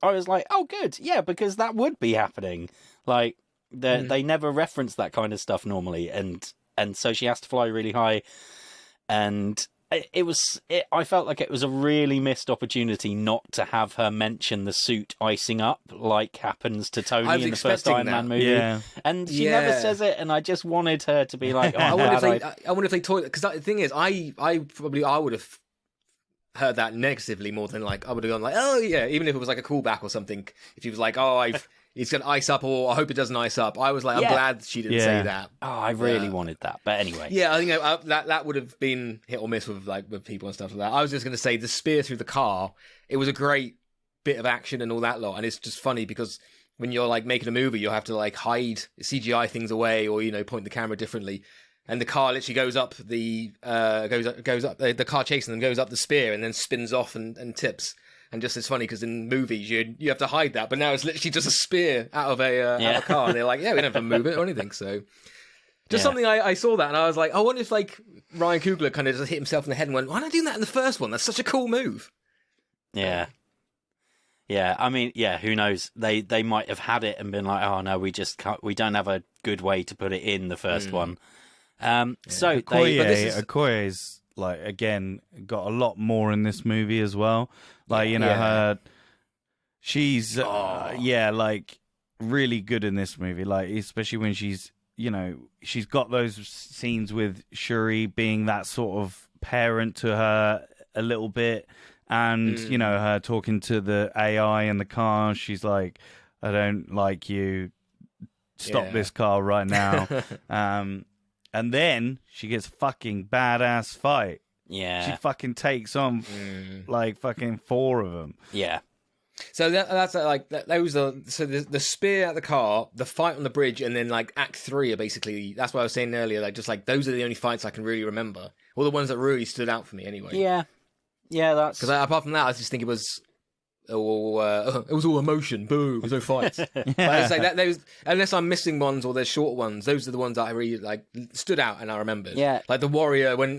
I was like, oh, good, yeah, because that would be happening. Like they never reference that kind of stuff normally, and so she has to fly really high, and I felt like it was a really missed opportunity not to have her mention the suit icing up like happens to Tony in the first Iron Man movie. And she never says it, and I just wanted her to be like, oh, I wonder if they toyed, because the thing is, I would have heard that negatively more than like, I would have gone like, oh yeah, even if it was like a callback or something, if he was like, oh, it's going to ice up, or I hope it doesn't ice up. I was like, I'm glad she didn't say that. Oh, I really wanted that. But anyway. Yeah, I think that would have been hit or miss with people and stuff like that. I was just going to say the spear through the car, it was a great bit of action and all that lot. And it's just funny because when you're like making a movie, you'll have to like hide CGI things away or, point the camera differently. And the car literally goes up the car chasing them goes up the spear and then spins off and tips. And just it's funny because in movies you have to hide that, but now it's literally just a spear out of a car, and they're like, yeah, we don't have to move it or anything. So just something I saw that and I was like, I wonder if like Ryan Coogler kind of just hit himself in the head and went, why not doing that in the first one? That's such a cool move. Yeah. Yeah, I mean, who knows? They might have had it and been like, oh no, we don't have a good way to put it in the first one. So Okoye's like again got a lot more in this movie as well. Like her, she's like really good in this movie. Like especially when she's she's got those scenes with Shuri being that sort of parent to her a little bit, and her talking to the AI in the car. She's like, I don't like you. Stop this car right now. And then she gets a fucking badass fight. Yeah. She fucking takes on like fucking 4 of them. Yeah. So that's like those are the spear at the car, the fight on the bridge, and then like Act 3 are basically, that's what I was saying earlier, like just like those are the only fights I can really remember. All the ones that really stood out for me anyway. Yeah. Yeah, that's because apart from that, I just think it was all emotion. Boo! There's no fights. But it's like that. Those, unless I'm missing ones or there's short ones, those are the ones that I really like stood out and I remembered. Yeah, like the warrior when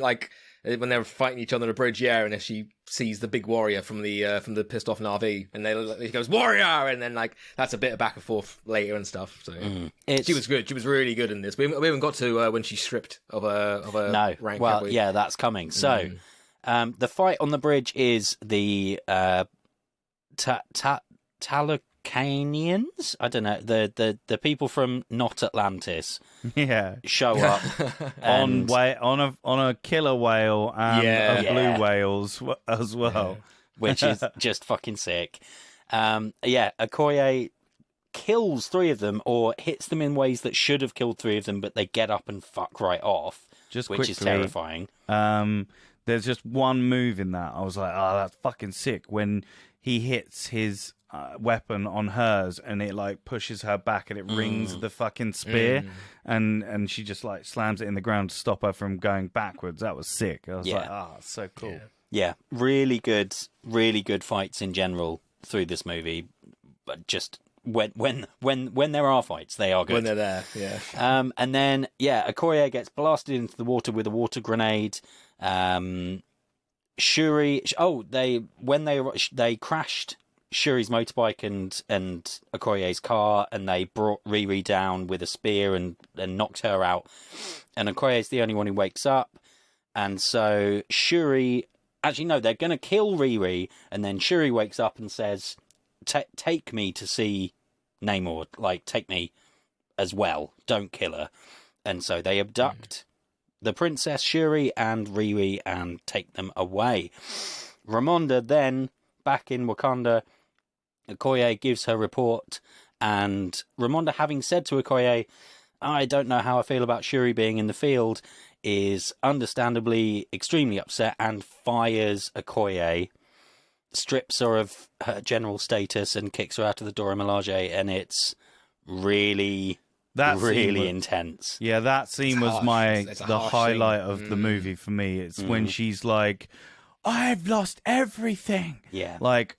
they were fighting each other on the bridge. Yeah, and if she sees the big warrior from the pissed off Na'vi, and he goes warrior, and then like that's a bit of back and forth later and stuff. So she was good. She was really good in this. We haven't got to when she's stripped of a rank. Well, yeah, that's coming. So the fight on the bridge is the Talocanians? I don't know, the people from not Atlantis. Show up on a killer whale and blue whales as well, which is just fucking sick. Okoye kills 3 of them or hits them in ways that should have killed 3 of them, but they get up and fuck right off, which is terrifying. There's just one move in that I was like, oh, that's fucking sick, when he hits his weapon on hers and it like pushes her back and it rings the fucking spear and she just like slams it in the ground to stop her from going backwards. That was sick. I was like, so cool. Yeah, really good fights in general through this movie, but just when there are fights, they are good. When they're there, yeah. And then Okoye gets blasted into the water with a water grenade. Shuri, they crashed Shuri's motorbike and Okoye's car, and they brought Riri down with a spear and knocked her out. And Okoye's the only one who wakes up, and so Shuri, actually no, they're gonna kill Riri, and then Shuri wakes up and says, "Take me to see Namor, like, take me as well. Don't kill her. And so they abduct the Princess Shuri and Riri and take them away. Ramonda then, back in Wakanda, Okoye gives her report, and Ramonda, having said to Okoye, I don't know how I feel about Shuri being in the field, is understandably extremely upset and fires Okoye, strips her of her general status and kicks her out of the Dora Milaje, and it's really intense. Yeah, that scene was the highlight of the movie for me. It's when she's like, I've lost everything. Yeah. Like,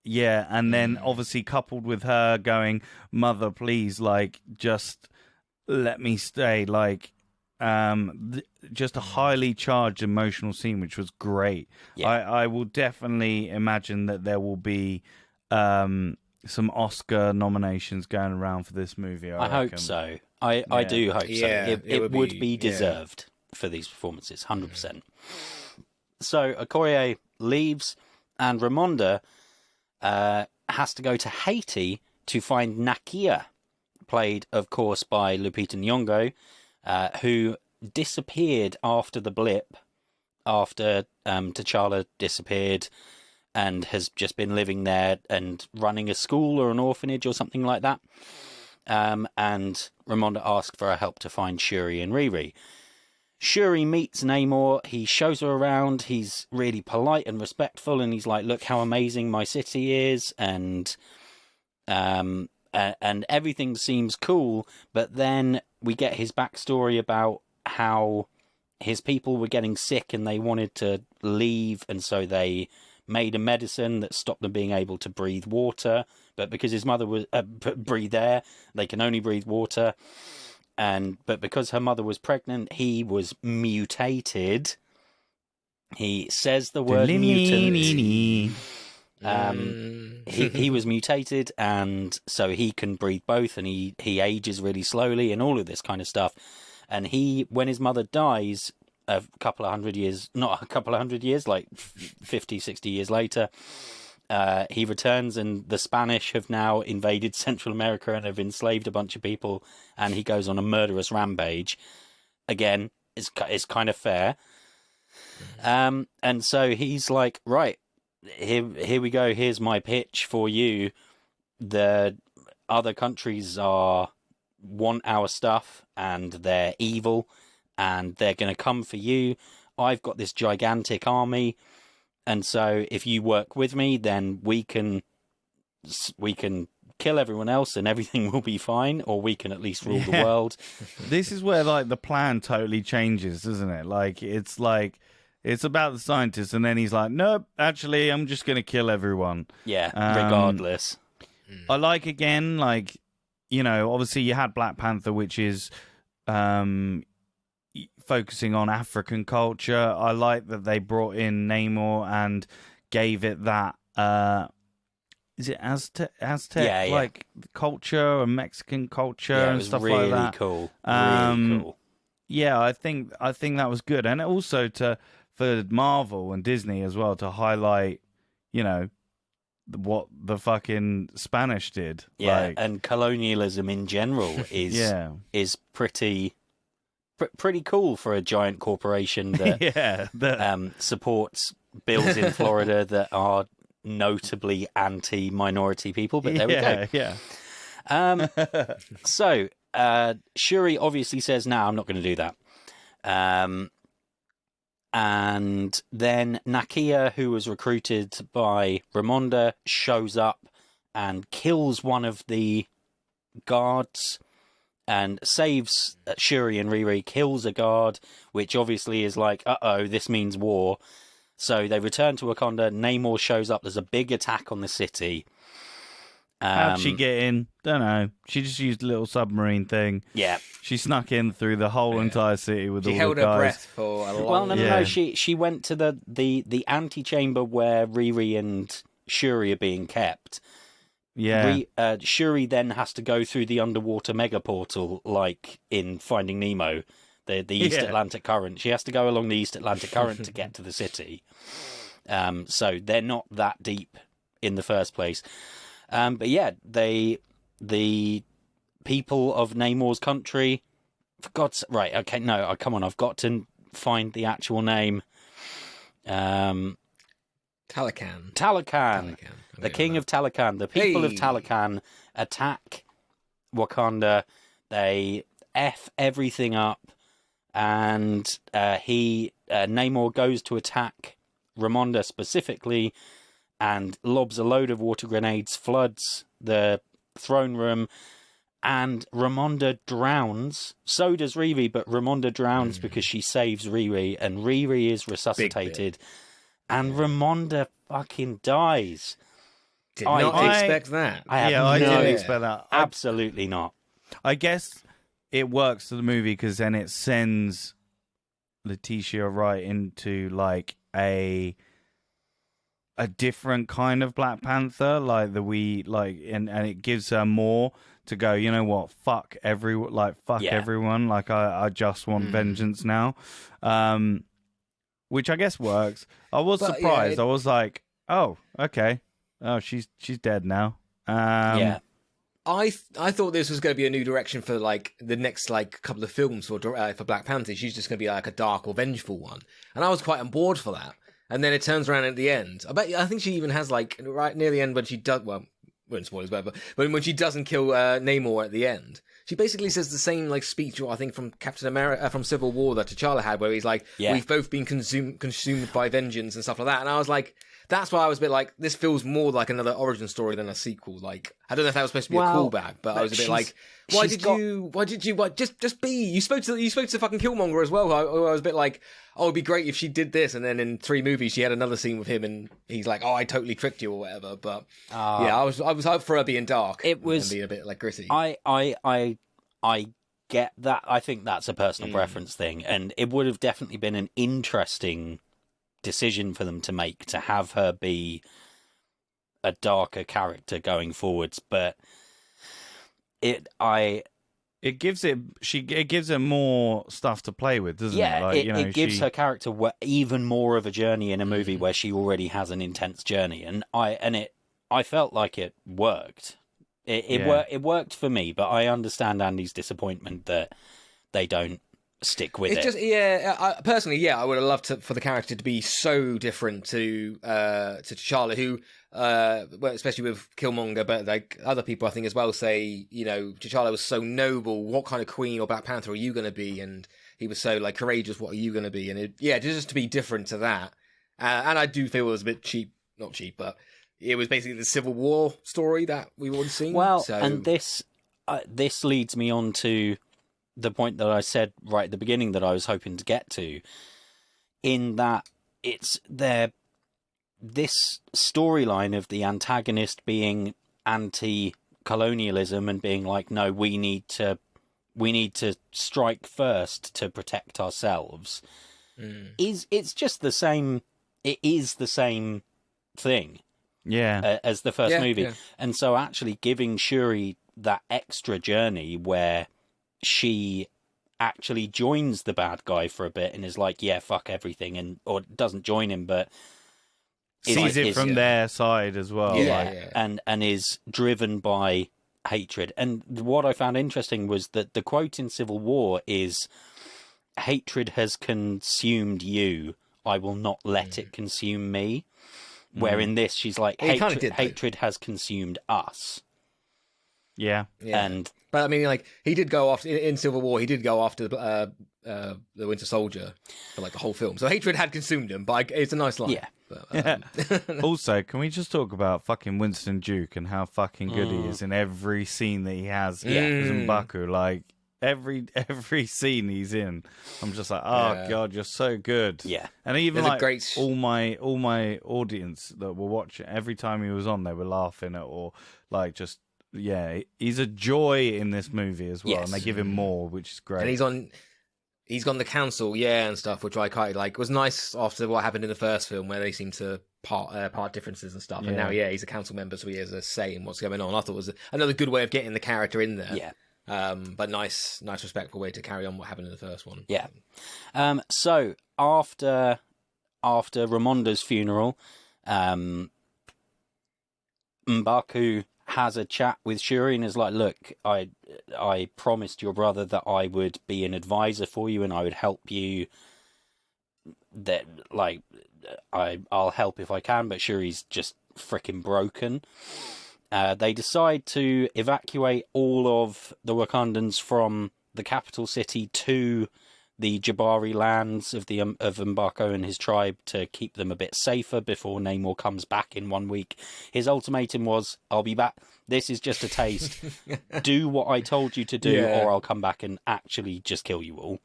yeah, and then obviously coupled with her going, Mother, please, like, just let me stay. Like, just a highly charged emotional scene, which was great. Yeah. I will definitely imagine that there will be some Oscar nominations going around for this movie. I hope so. I do hope so. It would be deserved for these performances, 100%. So Okoye leaves, and Ramonda has to go to Haiti to find Nakia, played, of course, by Lupita Nyong'o, who disappeared after the blip, after T'Challa disappeared, and has just been living there and running a school or an orphanage or something like that. And Ramonda asked for her help to find Shuri and Riri. Shuri meets Namor, he shows her around, he's really polite and respectful, and he's like, look how amazing my city is, and everything seems cool, but then we get his backstory about how his people were getting sick and they wanted to leave, and so they made a medicine that stopped them being able to breathe water, but because his mother was breathe air, they can only breathe water. But because her mother was pregnant, he was mutated. He says the word mutant. He was mutated, and so he can breathe both, and he ages really slowly, and all of this kind of stuff. And when his mother dies, a couple of hundred years, not a couple of hundred years, like 50, 60 years later, he returns, and the Spanish have now invaded Central America and have enslaved a bunch of people, and he goes on a murderous rampage. Again, it's kind of fair. And so he's like, right, here we go, here's my pitch for you. The other countries want our stuff, and they're evil, and they're going to come for you. I've got this gigantic army, and so if you work with me, then we can kill everyone else and everything will be fine, or we can at least rule the world. This is where, like, the plan totally changes, isn't it? Like, it's about the scientists, and then he's like, nope, actually, I'm just going to kill everyone. Yeah, regardless. I like, again, like, you know, obviously you had Black Panther, which is focusing on African culture. I like that they brought in Namor and gave it that, is it Aztec? Yeah. Like, culture and Mexican culture and stuff really like that. Cool. Really cool. Yeah, I think that was good. And also for Marvel and Disney as well to highlight, you know, what the fucking Spanish did. Yeah, like, and colonialism in general is pretty cool for a giant corporation that supports bills in Florida that are notably anti-minority people. But there we go. Yeah. So Shuri obviously says, "No, I'm not going to do that." And then Nakia, who was recruited by Ramonda, shows up and kills one of the guards and saves Shuri and Riri, kills a guard, which obviously is like, uh-oh, this means war. So they return to Wakanda. Namor shows up. There's a big attack on the city. How'd she get in? Don't know. She just used a little submarine thing. Yeah. She snuck in through the whole entire city with all the guys. She held her breath for a long time. No. She went to the antechamber where Riri and Shuri are being kept. Yeah. Shuri then has to go through the underwater mega portal, like in Finding Nemo, the East Atlantic Current. She has to go along the East Atlantic Current to get to the city. So they're not that deep in the first place. But yeah, they the people of Namor's country. For God's right, okay, no, come on, I've got to find the actual name. Talakan. The king of Talakan. The people of Talakan attack Wakanda. They F everything up, and Namor goes to attack Ramonda specifically, and lobs a load of water grenades, floods the throne room, and Ramonda drowns. So does Riri, but Ramonda drowns because she saves Riri, and Riri is resuscitated, and Ramonda fucking dies. Did not expect that. I didn't expect that. Absolutely not. I guess it works for the movie because then it sends Letitia right into like a different kind of Black Panther, like and it gives her more to go, you know what, fuck everyone, like I just want vengeance now, which I guess works. I was surprised. I was like, oh, okay, oh, she's dead now. I thought this was going to be a new direction for like the next like couple of films for Black Panther. She's just going to be like a dark or vengeful one, and I was quite on board for that. And then it turns around at the end. I think she even has like right near the end when she does. Well, won't spoil it, but when she doesn't kill Namor at the end, she basically says the same like speech, I think, from Captain America from Civil War that T'Challa had, where he's like, "We've both been consumed by vengeance" and stuff like that. And I was like, that's why I was a bit like, this feels more like another origin story than a sequel. Like, I don't know if that was supposed to be a callback, but I was a bit like, why did you just be? You spoke to fucking Killmonger as well. I was a bit like, oh, it'd be great if she did this, and then in 3 movies she had another scene with him, and he's like, oh, I totally tricked you or whatever. But I was up for her being dark. It was being a bit like gritty. I get that. I think that's a personal preference thing, and it would have definitely been an interesting decision for them to make, to have her be a darker character going forwards, but it gives her more stuff to play with, doesn't it? Like, it gives her character even more of a journey in a movie where she already has an intense journey, and I felt like it worked. It worked for me, but I understand Andy's disappointment that they don't stick with it. Personally, I would have loved for the character to be so different to T'Challa, who especially with Killmonger, but like other people I think as well say, T'Challa was so noble, what kind of queen or Black Panther are you going to be? And he was so like courageous, what are you going to be? And just to be different to that, and I do feel it was a bit not cheap, but it was basically the Civil War story that we've already seen. And this leads me on to the point that I said right at the beginning that I was hoping to get to, in that it's this storyline of the antagonist being anti-colonialism and being like, no, we need to strike first to protect ourselves. It's just the same. It is the same thing. As the first movie. And so actually giving Shuri that extra journey where she actually joins the bad guy for a bit and is like, yeah, fuck everything, or doesn't join him, but sees it from their side as well. And is driven by hatred. And what I found interesting was that the quote in Civil War is, hatred has consumed you, I will not let it consume me. Where in this she's like, hatred has consumed us. But I mean, like, he did go after in Civil War. He did go after the Winter Soldier for like the whole film. So hatred had consumed him, but it's a nice line. But, also, can we just talk about fucking Winston Duke and how fucking good he is in every scene that he has? As M'Baku, like every scene he's in, I'm just like, oh god, you're so good. And even like all my audience that were watching, every time he was on, they were laughing at, or like just. He's a joy in this movie as well, and they give him more, which is great. And he's gone the council, and stuff, which I quite like. It was nice after what happened in the first film, where they seemed to part differences and stuff. And now, he's a council member, so he has a say in what's going on. I thought it was another good way of getting the character in there. But nice, respectful way to carry on what happened in the first one. So after Ramonda's funeral, M'Baku has a chat with Shuri and is like, look, I promised your brother that I would be an advisor for you and I would help you. That, like, I'll help if I can, but Shuri's just freaking broken. They decide to evacuate all of the Wakandans from the capital city to the Jabari lands of M'Bako and his tribe to keep them a bit safer before Namor comes back in 1 week. His ultimatum was, I'll be back. This is just a taste. Do what I told you to do, or I'll come back and actually just kill you all.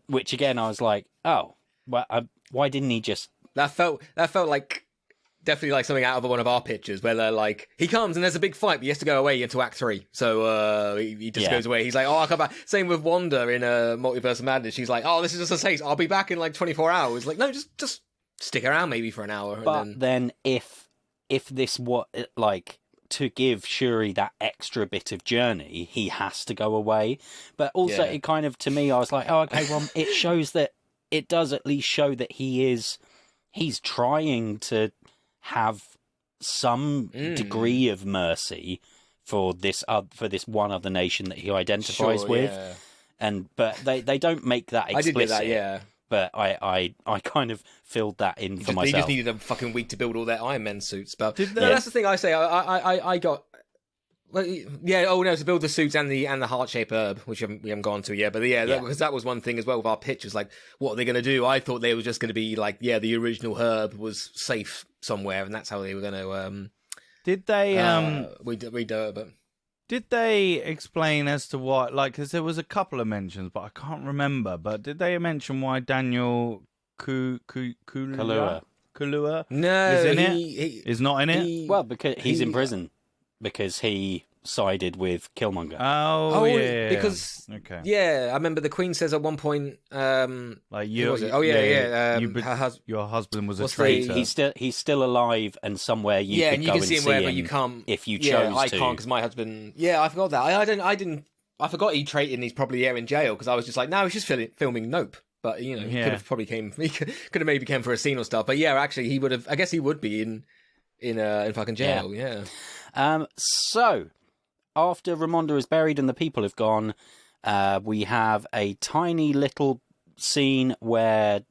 Which, again, I was like, oh, well, why didn't he just... That felt like... Definitely like something out of one of our pictures where they're like, he comes and there's a big fight, but he has to go away into Act 3. So he just goes away. He's like, oh, I'll come back. Same with Wanda in Multiverse of Madness. She's like, oh, this is just a taste. I'll be back in like 24 hours. Like, no, just stick around maybe for an hour. But then if this like, to give Shuri that extra bit of journey, he has to go away. But also it kind of, to me, I was like, oh, okay, well, it shows that, it does at least show that he's trying to have some degree of mercy for this one other nation that he identifies with, but they don't make that explicit. I did get that, yeah. But I kind of filled that in for myself. They just needed a fucking week to build all their Iron Man suits. But that's the thing I say. I got. Well, yeah. Oh no, to build the suits and the heart-shaped herb, which we haven't gone to yet. But because that was one thing as well with our pictures. Like, what are they going to do? I thought they were just going to be like, the original herb was safe somewhere, and that's how they were going to. Did they? Redo it, but did they explain as to what? Like, because there was a couple of mentions, but I can't remember. But did they mention why Daniel Kaluuya is in it? Is not in it? Well, because he's in prison. Because he sided with Killmonger. Oh yeah. Because I remember the Queen says at one point, like you. Your husband was a traitor. He's still alive, and somewhere you could and you go can and see him wherever you come if you chose to. I can't because my husband. Yeah, I forgot that. I didn't. I forgot he traitor and he's probably in jail because I was just like, no, he's just filming Nope. But he could have probably came. He could have maybe came for a scene or stuff. But actually, he would have. I guess he would be in fucking jail. Yeah. So, after Ramonda is buried and the people have gone, we have a tiny little scene where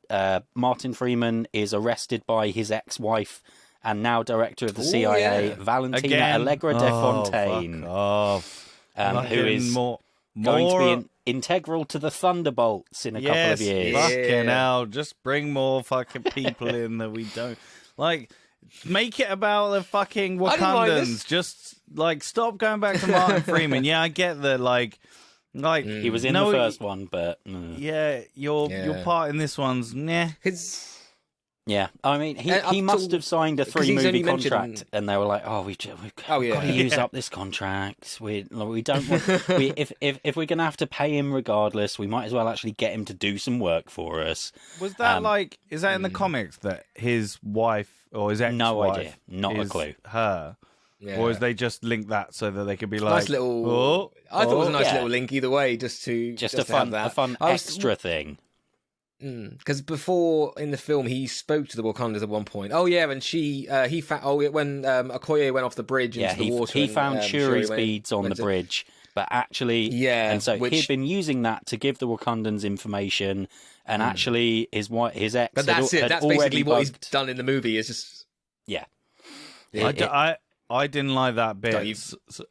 Martin Freeman is arrested by his ex-wife and now director of the CIA, Valentina Allegra de Fontaine, who is going to be integral to the Thunderbolts in a couple of years. Fucking hell, just bring more fucking people in that we don't... Like... Make it about the fucking Wakandans. Just like stop going back to Martin Freeman. Yeah, I get that. Like he was in the first one, but your part in this one's nah. Yeah, I mean he must have signed a 3-movie contract, and they were like, "Oh, we've got to use up this contract. We don't want. If we're gonna have to pay him regardless, we might as well actually get him to do some work for us." Was that is that in the comics that his wife or his ex-wife? No idea, not a clue. Her. Yeah. Or is they just link that so that they could be like nice little? I thought it was a nice little link either way, just a fun extra thing. Because before in the film he spoke to the Wakandas at one point. Oh yeah, and when Okoye went off the bridge into the water, he found Shuri's beads on the bridge, but actually, and so he'd been using that to give the Wakandans information, and actually his ex. But that's it. That's basically what he's done in the movie. Is just I didn't like that bit.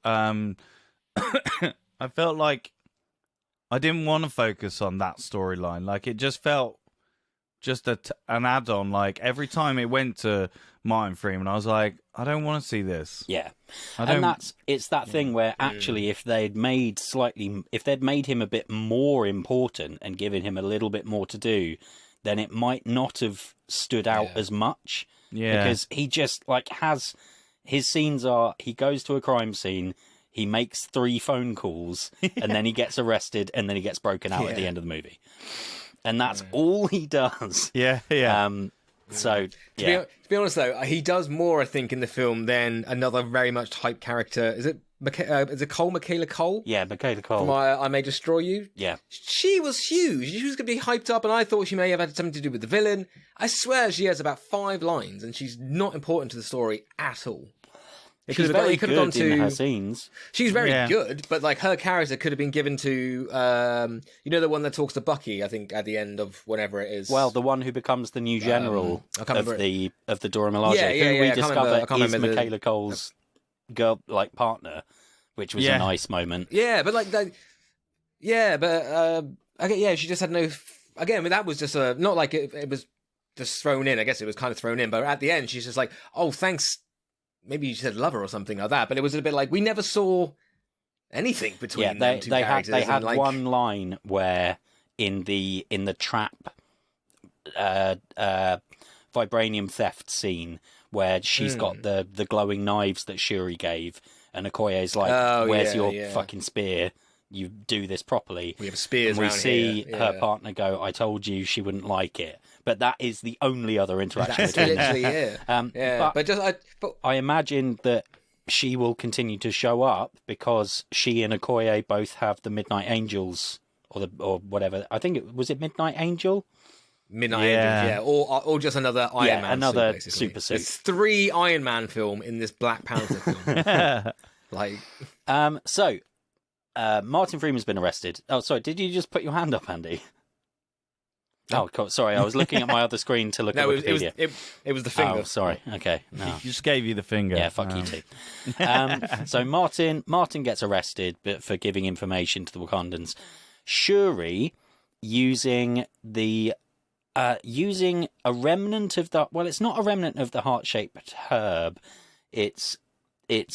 I felt like I didn't want to focus on that storyline. Like, it just felt just an add-on. Like, every time it went to Martin Freeman, I was like, I don't want to see this. Yeah. And it's that thing where actually if they'd made him a bit more important and given him a little bit more to do, then it might not have stood out as much. Yeah. Because he just, his scenes are, he goes to a crime scene, he makes 3 phone calls, and then he gets arrested, and then he gets broken out at the end of the movie. And that's all he does. Yeah. To be honest, though, he does more, I think, in the film than another very much hype character. Is it Michaela Coel? Yeah, Michaela Coel. From I May Destroy You? Yeah. She was huge. She was going to be hyped up, and I thought she may have had something to do with the villain. I swear she has about 5 lines, and she's not important to the story at all. She's very good in her scenes. She's very good, but like her character could have been given to, you know, the one that talks to Bucky. I think at the end of whenever it is. Well, the one who becomes the new general of the Dora Milaje, who we discover is Michaela Coel's girl partner, which was a nice moment. Yeah, but she just had no. Again, I mean, that was just not like it was just thrown in. I guess it was kind of thrown in, but at the end, she's just like, "Oh, thanks." Maybe you said lover or something like that, but it was a bit like we never saw anything between them two characters. They had one line where in the trap vibranium theft scene where she's got the glowing knives that Shuri gave, and Okoye's like, "Where's your fucking spear? You do this properly." We have spears. And we see her partner go, "I told you she wouldn't like it." But that is the only other interaction between them. But I imagine that she will continue to show up because she and Okoye both have the Midnight Angels or whatever. I think it was Midnight Angel. Angels, yeah, or just another Iron Man, another suit, super suit. There's 3 Iron Man film in this Black Panther film. So Martin Freeman's been arrested. Oh, sorry, did you just put your hand up, Andy? Oh, cool. Sorry, I was looking at my other screen to look at Wikipedia. It was the finger. Oh, sorry. Okay, no. He just gave you the finger. Yeah, fuck you too. So Martin gets arrested for giving information to the Wakandans. Shuri using a remnant of the... Well, it's not a remnant of the heart-shaped herb. It's the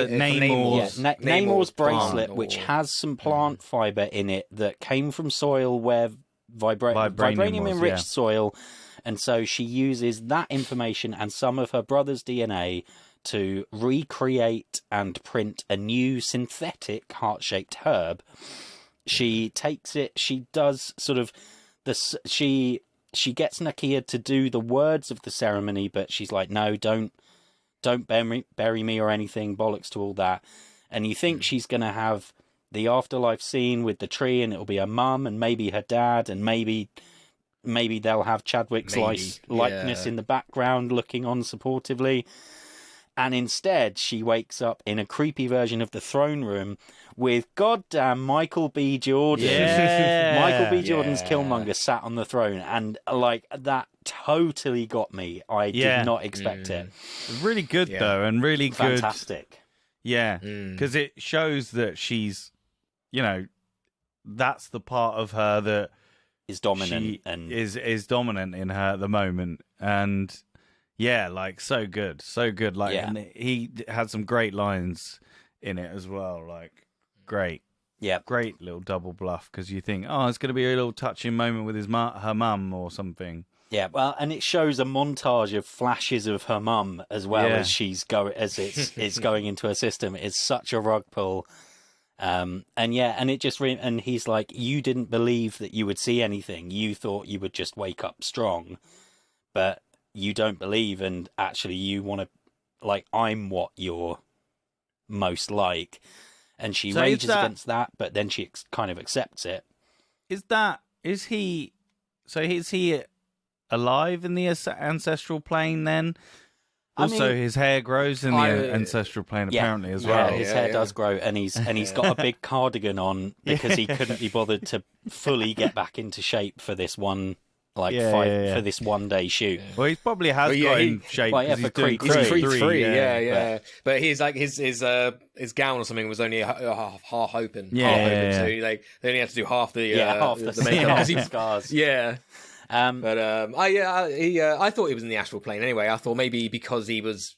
Namor's Namor's bracelet, which has some plant fibre in it that came from soil where... vibranium enriched soil, and so she uses that information and some of her brother's DNA to recreate and print a new synthetic heart-shaped herb. She takes it, she does sort of she gets Nakia to do the words of the ceremony, but she's like, no, don't bury me or anything, bollocks to all that. And you think she's gonna have the afterlife scene with the tree, and it'll be her mum and maybe her dad, and maybe they'll have Chadwick's likeness in the background looking on supportively. And instead, she wakes up in a creepy version of the throne room with goddamn Michael B. Jordan. Yeah. Michael B. Jordan's Killmonger sat on the throne, and like that totally got me. I did not expect it. Really good though, and really good. Fantastic. Yeah, because it shows that she's, you know, that's the part of her that is dominant and is dominant in her at the moment, and like so good, like and he had some great lines in it as well, like great little double bluff, because you think, oh, it's going to be a little touching moment with her mum or something. Yeah, well, and it shows a montage of flashes of her mum as well as it's going into her system. It's such a rug pull. And it just and he's like, you didn't believe that you would see anything. You thought you would just wake up strong, but you don't believe, and actually you want to, like, I'm what you're most like. And she rages against that, but then she kind of accepts it. Is he alive in the ancestral plane then? Also, his hair grows in the ancestral plane apparently as well. Yeah, his hair does grow, and he's got a big cardigan on because he couldn't be bothered to fully get back into shape for this one, for this 1 day shoot. Well, he probably has got in shape. Well, he's doing Creed 3. But he's like his gown or something was only half open. So they only had to do half the makeup. Scars. Yeah. I thought he was in the astral plane anyway. I thought maybe because he was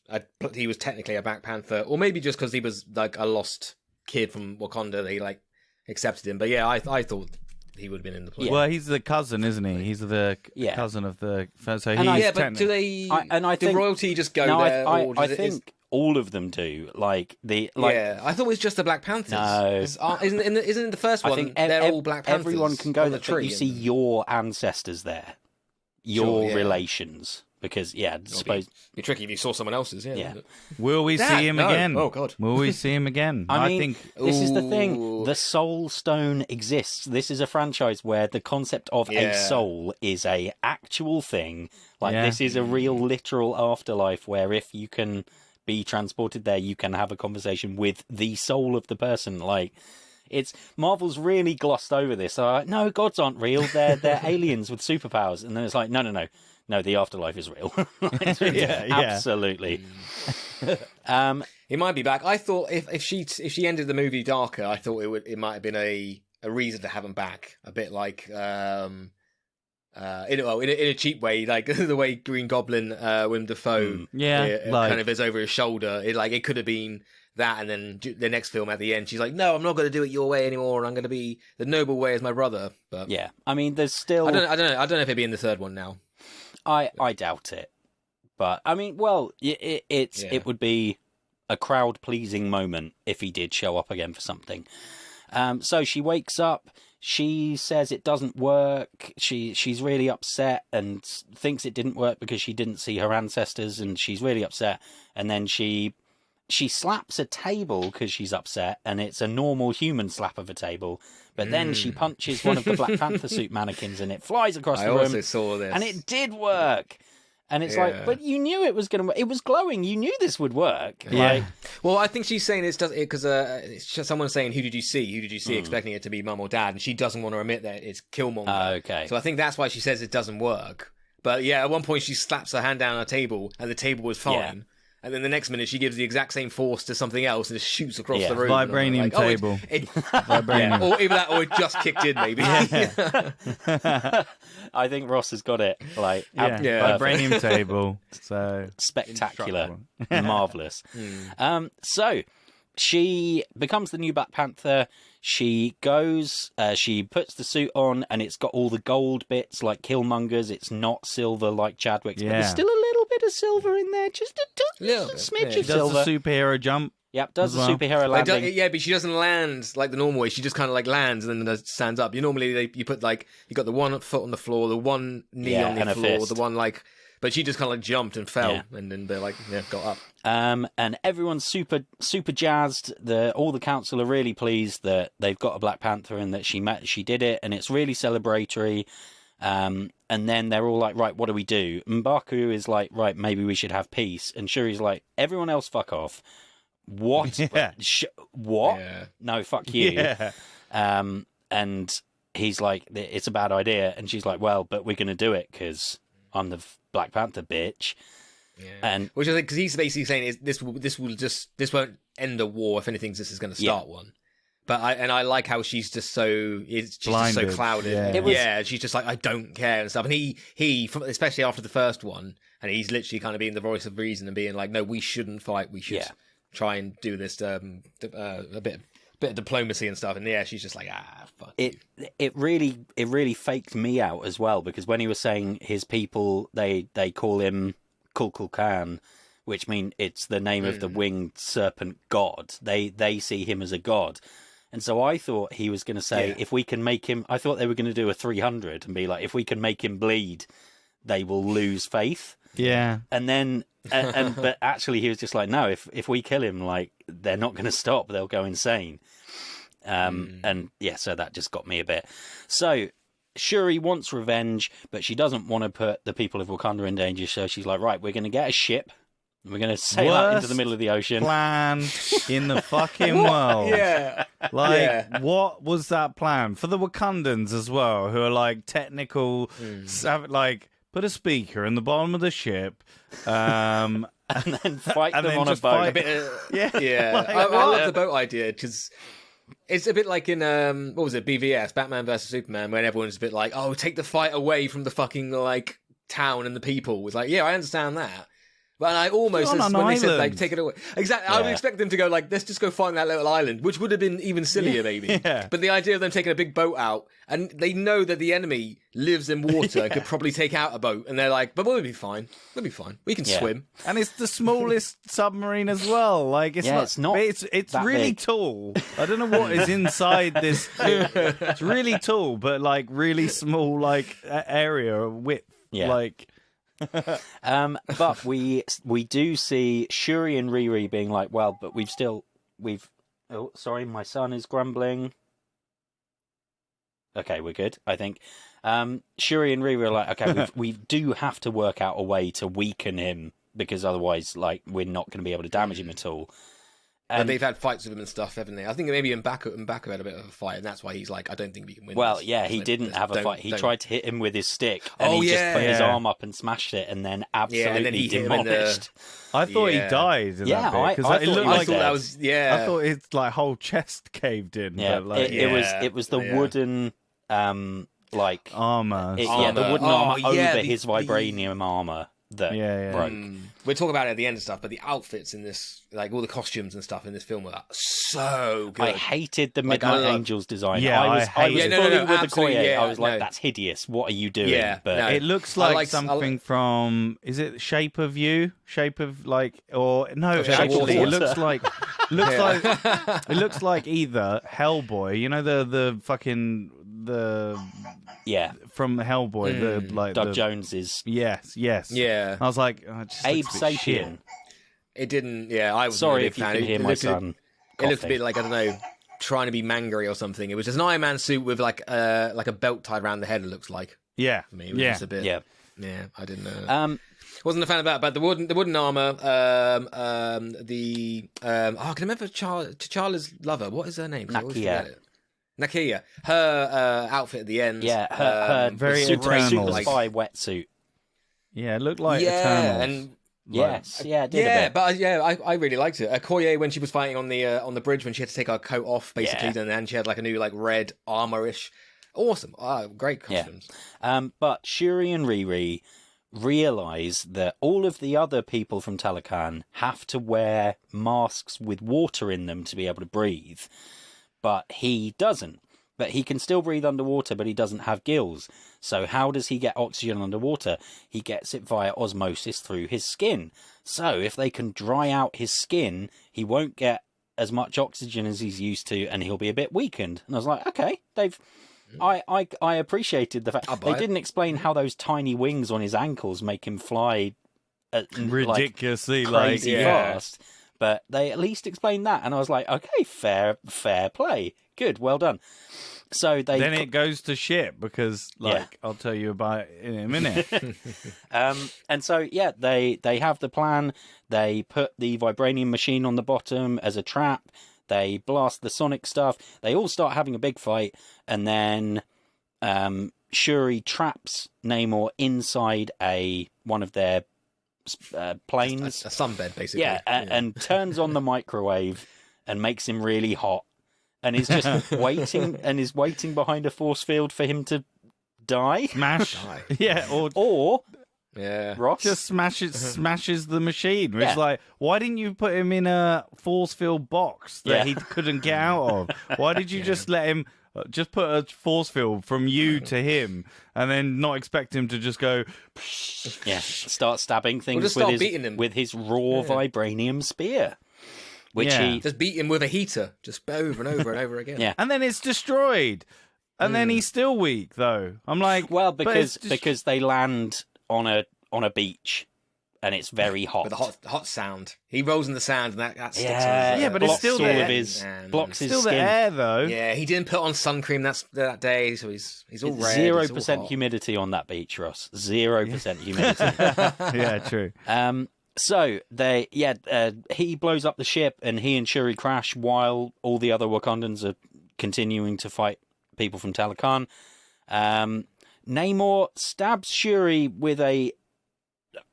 technically a Black Panther, or maybe just because he was like a lost kid from Wakanda, they like accepted him. But I thought he would have been in the plane. Well, he's the cousin, isn't he? He's the cousin of the. So but do they? I think royalty just go there? I think all of them do. I thought it was just the Black Panthers. No, isn't in the first one? I think they're all Black Panthers. Everyone can go there, but you see your ancestors there, your relations. Because it'd be tricky if you saw someone else's. Yeah. Will we see him again? Oh God. Will we see him again? I think this is the thing. The Soul Stone exists. This is a franchise where the concept of a soul is a actual thing. This is a real, literal afterlife where if you can be transported there. You can have a conversation with the soul of the person. Like, it's Marvel's really glossed over this. They're like, no, gods aren't real. They're aliens with superpowers. And then it's like, no, the afterlife is real. Absolutely. He might be back. I thought if she ended the movie darker, I thought it might have been a reason to have him back. A bit like in a cheap way, like the way Green Goblin Willem Dafoe kind of is over his shoulder. It could have been that, and then the next film at the end, she's like, "No, I'm not going to do it your way anymore, and I'm going to be the noble way as my brother." But yeah, I mean, there's still I don't know if it'd be in the third one now. I doubt it, but I mean, well, it would be a crowd-pleasing moment if he did show up again for something. So she wakes up. She says it doesn't work. She's really upset and thinks it didn't work because she didn't see her ancestors, and she's really upset. And then she slaps a table because she's upset, and it's a normal human slap of a table. But then she punches one of the Black Panther suit mannequins, and it flies across the room. I also saw this, and it did work. And it's like, but you knew it was going to work. It was glowing. You knew this would work. Yeah. Like, well, I think she's saying because someone's saying, "Who did you see? Who did you see?" Expecting it to be mum or dad, and she doesn't want to admit that it's Killmonger. Okay. So I think that's why she says it doesn't work. But yeah, at one point she slaps her hand down on a table, and the table was fine. Yeah. And then the next minute, she gives the exact same force to something else and just shoots across the room. Vibranium table. Vibranium. Or either that, or it just kicked in, maybe. I think Ross has got it. Vibranium table. So spectacular, marvelous. So she becomes the new Black Panther. She goes, she puts the suit on, and it's got all the gold bits like Killmonger's. It's not silver like Chadwick's, but there's still a little bit of silver in there, just a smidge of silver. Does the superhero jump? Yep, does the superhero landing. But she doesn't land like the normal way. She just kind of lands and then stands up. You normally you put you got the one foot on the floor, the one knee on the floor, the one but she just kind of jumped and fell, and then they're got up. And everyone's super jazzed. All the council are really pleased that they've got a Black Panther and that she did it, and it's really celebratory. And then they're all like, right, what do we do? M'Baku is like, right, maybe we should have peace. And Shuri's like, everyone else fuck off. What? What? Yeah. No, fuck you. Yeah. And he's like, it's a bad idea. And she's like, well, but we're going to do it because I'm the Black Panther, bitch. Yeah. And which I think, because he's basically saying this won't end a war. If anything, this is going to start one. But I like how she's just so clouded. Yeah. She's just like, I don't care and stuff. And he especially after the first one, and he's literally kind of being the voice of reason and being like, no, we shouldn't fight. We should try and do this a bit of diplomacy and stuff. And she's just like, fuck. It really faked me out as well, because when he was saying his people, they call him Kukulkan, which means it's the name of the winged serpent god. They see him as a god. And so I thought he was going to say, if we can make him... I thought they were going to do a 300 and be like, if we can make him bleed, they will lose faith. Yeah. And then... but actually he was just like, no, if we kill him, like, they're not going to stop. They'll go insane. And so that just got me a bit. So Shuri wants revenge, but she doesn't want to put the people of Wakanda in danger. So she's like, right, we're going to get a ship. We're going to sail out into the middle of the ocean. Plan in the fucking world. Yeah. What was that plan? For the Wakandans as well, who are like technical, like, put a speaker in the bottom of the ship. And then fight them on a boat. I love the boat idea, because it's a bit like in, what was it, BVS, Batman vs. Superman, when everyone's a bit like, oh, take the fight away from the fucking, like, town and the people. It's like, I understand that. But I almost, when they said, like, take it away. Exactly. I would expect them to go, like, let's just go find that little island, which would have been even sillier, maybe. Yeah. But the idea of them taking a big boat out, and they know that the enemy lives in water and could probably take out a boat, and they're like, but we'll be fine. We'll be fine. We can swim. And it's the smallest submarine as well. Like, it's really big. Tall. I don't know what is inside this. It's really tall, but, like, really small, like, area, width. Yeah. Like... but we do see Shuri and Riri being like, well, but we've oh, sorry, my son is grumbling. Okay, we're good, I think. Shuri and Riri are like, okay, we do have to work out a way to weaken him because otherwise, like, we're not going to be able to damage him at all. But they've had fights with him and stuff, haven't they? I think maybe M'Baku had a bit of a fight, and that's why he's like, I don't think we can win. Well, this. yeah, he didn't have a fight. He tried to hit him with his stick, and he just put his arm up and smashed it, and then absolutely demolished. I thought he died in that bit, because it looked like that was. Yeah, I thought his like whole chest caved in. Yeah, but, like, it was the wooden like armor. The wooden armor over his vibranium armor. That broke. We'll talk about it at the end and stuff, but the outfits in this, like all the costumes and stuff in this film, were so good. I hated the Midnight Angels design. Yeah, I was fully with the Koye. Yeah, I was like, that's hideous. What are you doing? Yeah, but it looks like something from, is it Shape of You? Shape of like, or no, actually, it looks like it looks like either Hellboy, you know, the fucking from Hellboy, the like Doug Jones's. Yes. Yeah. I was like, oh, it just Abe looks a bit Sapien. shit. It didn't. Yeah, I was sorry a if big you fan. can hear my son. It looked a bit like, I don't know, trying to be Mangry or something. It was just an Iron Man suit with like a belt tied around the head. It looks like. Yeah. For me, it was just a bit. Yeah. I didn't know. Wasn't a fan of that, but the wooden armor. I can remember T'Challa's lover. What is her name? Nakia. Her outfit at the end. Yeah, her very super Eternals. spy wetsuit. Yeah, it looked like Eternals. And yes, it did a bit. But I really liked it. Koye, when she was fighting on the bridge, when she had to take her coat off, basically, and then she had like a new like red armor-ish. Awesome. Great costumes. Yeah. But Shuri and Riri realise that all of the other people from Talokan have to wear masks with water in them to be able to breathe. But he doesn't. But he can still breathe underwater, but he doesn't have gills. So how does he get oxygen underwater? He gets it via osmosis through his skin. So if they can dry out his skin, he won't get as much oxygen as he's used to, and he'll be a bit weakened. And I was like, okay, I appreciated the fact they didn't explain how those tiny wings on his ankles make him fly ridiculously crazy fast. But they at least explained that, and I was like, okay, fair play, good, well done. So then it goes to shit because, I'll tell you about it in a minute. And so they have the plan. They put the vibranium machine on the bottom as a trap. They blast the sonic stuff. They all start having a big fight, and then Shuri traps Namor inside one of their planes, a sunbed, basically. And turns on the microwave and makes him really hot, and is just waiting behind a force field for him to die. Or Ross just smashes the machine. It's like, why didn't you put him in a force field box that he couldn't get out of? Why did you just let him just put a force field from you to him and then not expect him to just go start stabbing things with his raw vibranium spear, which he just beat him with a heater just over and over and over again. And then it's destroyed, and then he's still weak though. I'm like, well, because they land on a beach and it's very hot with a hot sound. He rolls in the sand and that sticks. But it's still there. Blocks his still skin. The air though. Yeah, he didn't put on sun cream that day, so he's all red. 0% humidity on that beach, Ross. 0% humidity. Yeah, true. So he blows up the ship, and he and Shuri crash while all the other Wakandans are continuing to fight people from Talokan. Namor stabs Shuri with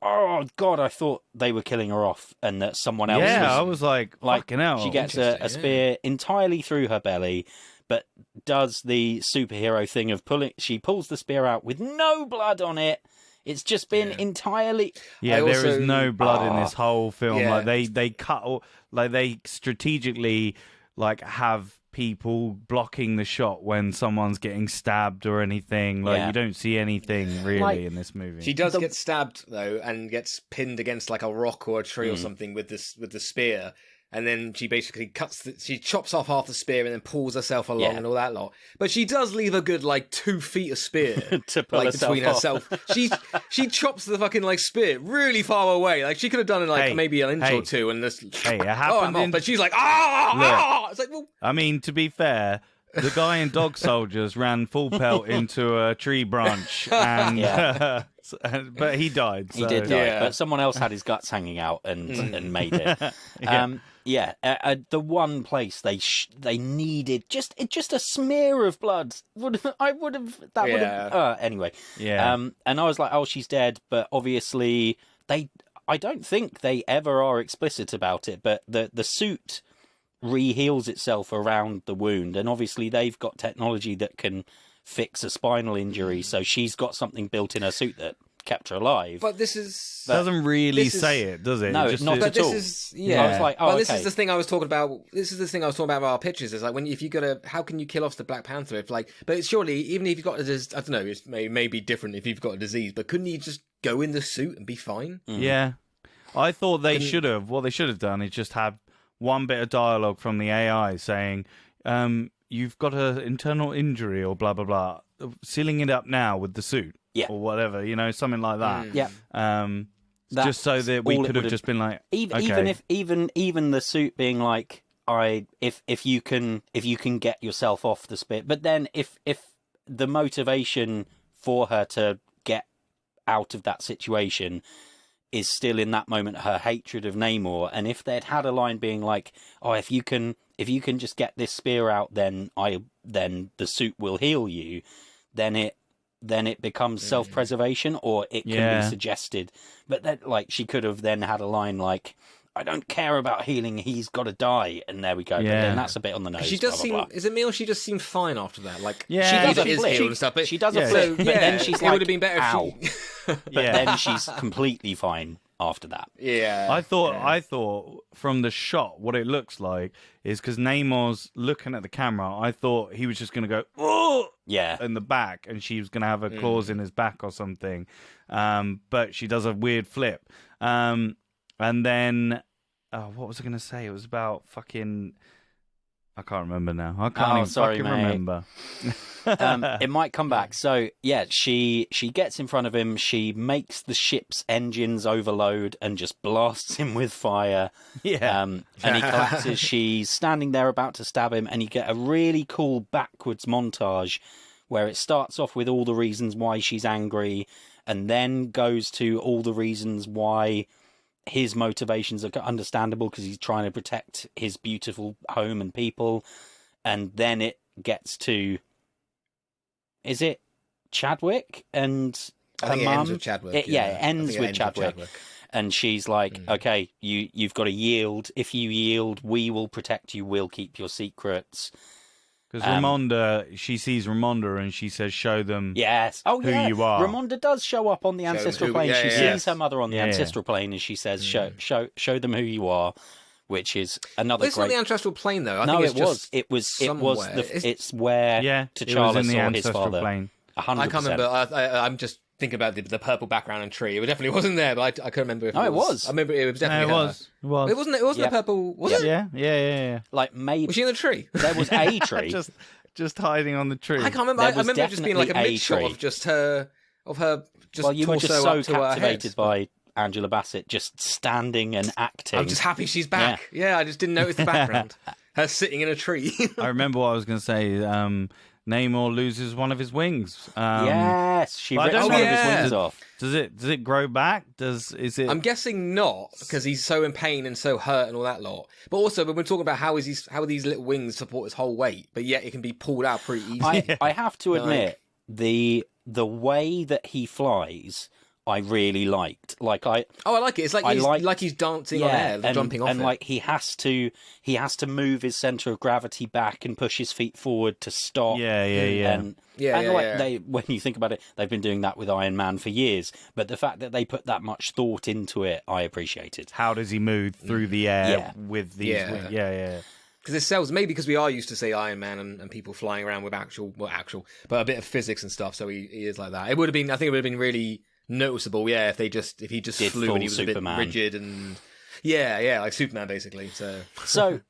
oh God, I thought they were killing her off and that someone else was. I was like fucking hell. She gets a spear entirely through her belly, but does the superhero thing of she pulls the spear out with no blood on it. It's just been entirely. Yeah, there is no blood in this whole film. Yeah. Like they cut, like they strategically have people blocking the shot when someone's getting stabbed or anything. Like you don't see anything really in this movie. She does get stabbed though, and gets pinned against like a rock or a tree or something with the spear. And then she basically she chops off half the spear and then pulls herself along and all that lot. But she does leave a good 2 feet of spear to pull between herself. She chops the fucking spear really far away. She could have done it maybe an inch or two and this. Hey, it happened. But she's like, It's like, well. I mean, to be fair, the guy in Dog Soldiers ran full pelt into a tree branch and But he died. He did die, Yeah. but someone else had his guts hanging out and made it. The one place they needed just a smear of blood anyway. Yeah. And I was like, oh, she's dead, but obviously I don't think they ever are explicit about it, but the suit re-heals itself around the wound, and obviously they've got technology that can fix a spinal injury, so she's got something built in her suit that kept her alive. But doesn't really say it, does it? No, not at all. I was like, oh, this okay. is the thing I was talking about. This is the thing I was talking about our pitches. Is like if you how can you kill off the Black Panther if but surely even if you've got I don't know, it may be different if you've got a disease, but couldn't you just go in the suit and be fine? Yeah, I thought what they should have done is just have one bit of dialogue from the AI saying, you've got an internal injury or blah, blah, blah, sealing it up now with the suit or whatever, something like that. Just so that we could have just been like, even the suit being like, if you can get yourself off the spit, but then if the motivation for her to get out of that situation is still in that moment her hatred of Namor, and if they'd had a line being like, oh, if you can just get this spear out, then the suit will heal you, then it becomes self-preservation, or it can be suggested. But then, she could have then had a line like, I don't care about healing, he's got to die, and there we go. Yeah. But then that's a bit on the nose. She does is it me or she just seemed fine after that? She does a flip and stuff, but she does a flip. But then she's like, it would have been better if she... But then she's completely fine after that. Yeah. I thought from the shot, what it looks like is because Namor's looking at the camera, I thought he was just going to go, oh! Yeah. In the back, and she was going to have her claws in his back or something. But she does a weird flip. And then, what was I going to say? It was about fucking... I can't remember now. I can't remember. It might come back. So, yeah, she gets in front of him. She makes the ship's engines overload and just blasts him with fire. Yeah. And he collapses. She's standing there about to stab him, and you get a really cool backwards montage where it starts off with all the reasons why she's angry and then goes to all the reasons why his motivations are understandable because he's trying to protect his beautiful home and people. And then it gets to... Is it Chadwick and her mum? It ends with Chadwick. It ends with Chadwick. And she's like, okay, you've got to yield. If you yield, we will protect you. We'll keep your secrets. Because Ramonda, she sees Ramonda and she says, show them who you are. Ramonda does show up on the ancestral plane. She sees her mother on the ancestral plane and she says, show them who you are, which is another It's not the ancestral plane, though. It's where T'Challa saw his father. Plane. 100%. I can't remember. I'm just thinking about the purple background and tree. It definitely wasn't there, but I couldn't remember if it was. I remember it was definitely her. It was. It wasn't a purple, was it? Yeah. Like, maybe... Was she in the tree? There was a tree. just hiding on the tree. I can't remember. I remember it just being like a mid shot of just her just well, you were just so captivated head, by Angela Bassett just standing and acting. I'm just happy she's back. Yeah, I just didn't notice the background. Her sitting in a tree. I remember what I was going to say. Namor loses one of his wings. Yes, she rips one of his wings off. Does it grow back? Is it? I'm guessing not, because he's so in pain and so hurt and all that lot. But also, when we're talking about how these little wings support his whole weight, but yet it can be pulled out pretty easily. I have to admit, the way that he flies, I really liked. I like it. It's like he's dancing on air, jumping off and it. like he has to move his center of gravity back and push his feet forward to stop. Yeah. When you think about it, they've been doing that with Iron Man for years. But the fact that they put that much thought into it, I appreciated. How does he move through the air with these wings? Yeah. Because it sells, maybe because we are used to say Iron Man and people flying around with but a bit of physics and stuff. So he is like that. I think it would have been really noticeable, if he just flew and he was Superman. A bit rigid and like Superman basically. So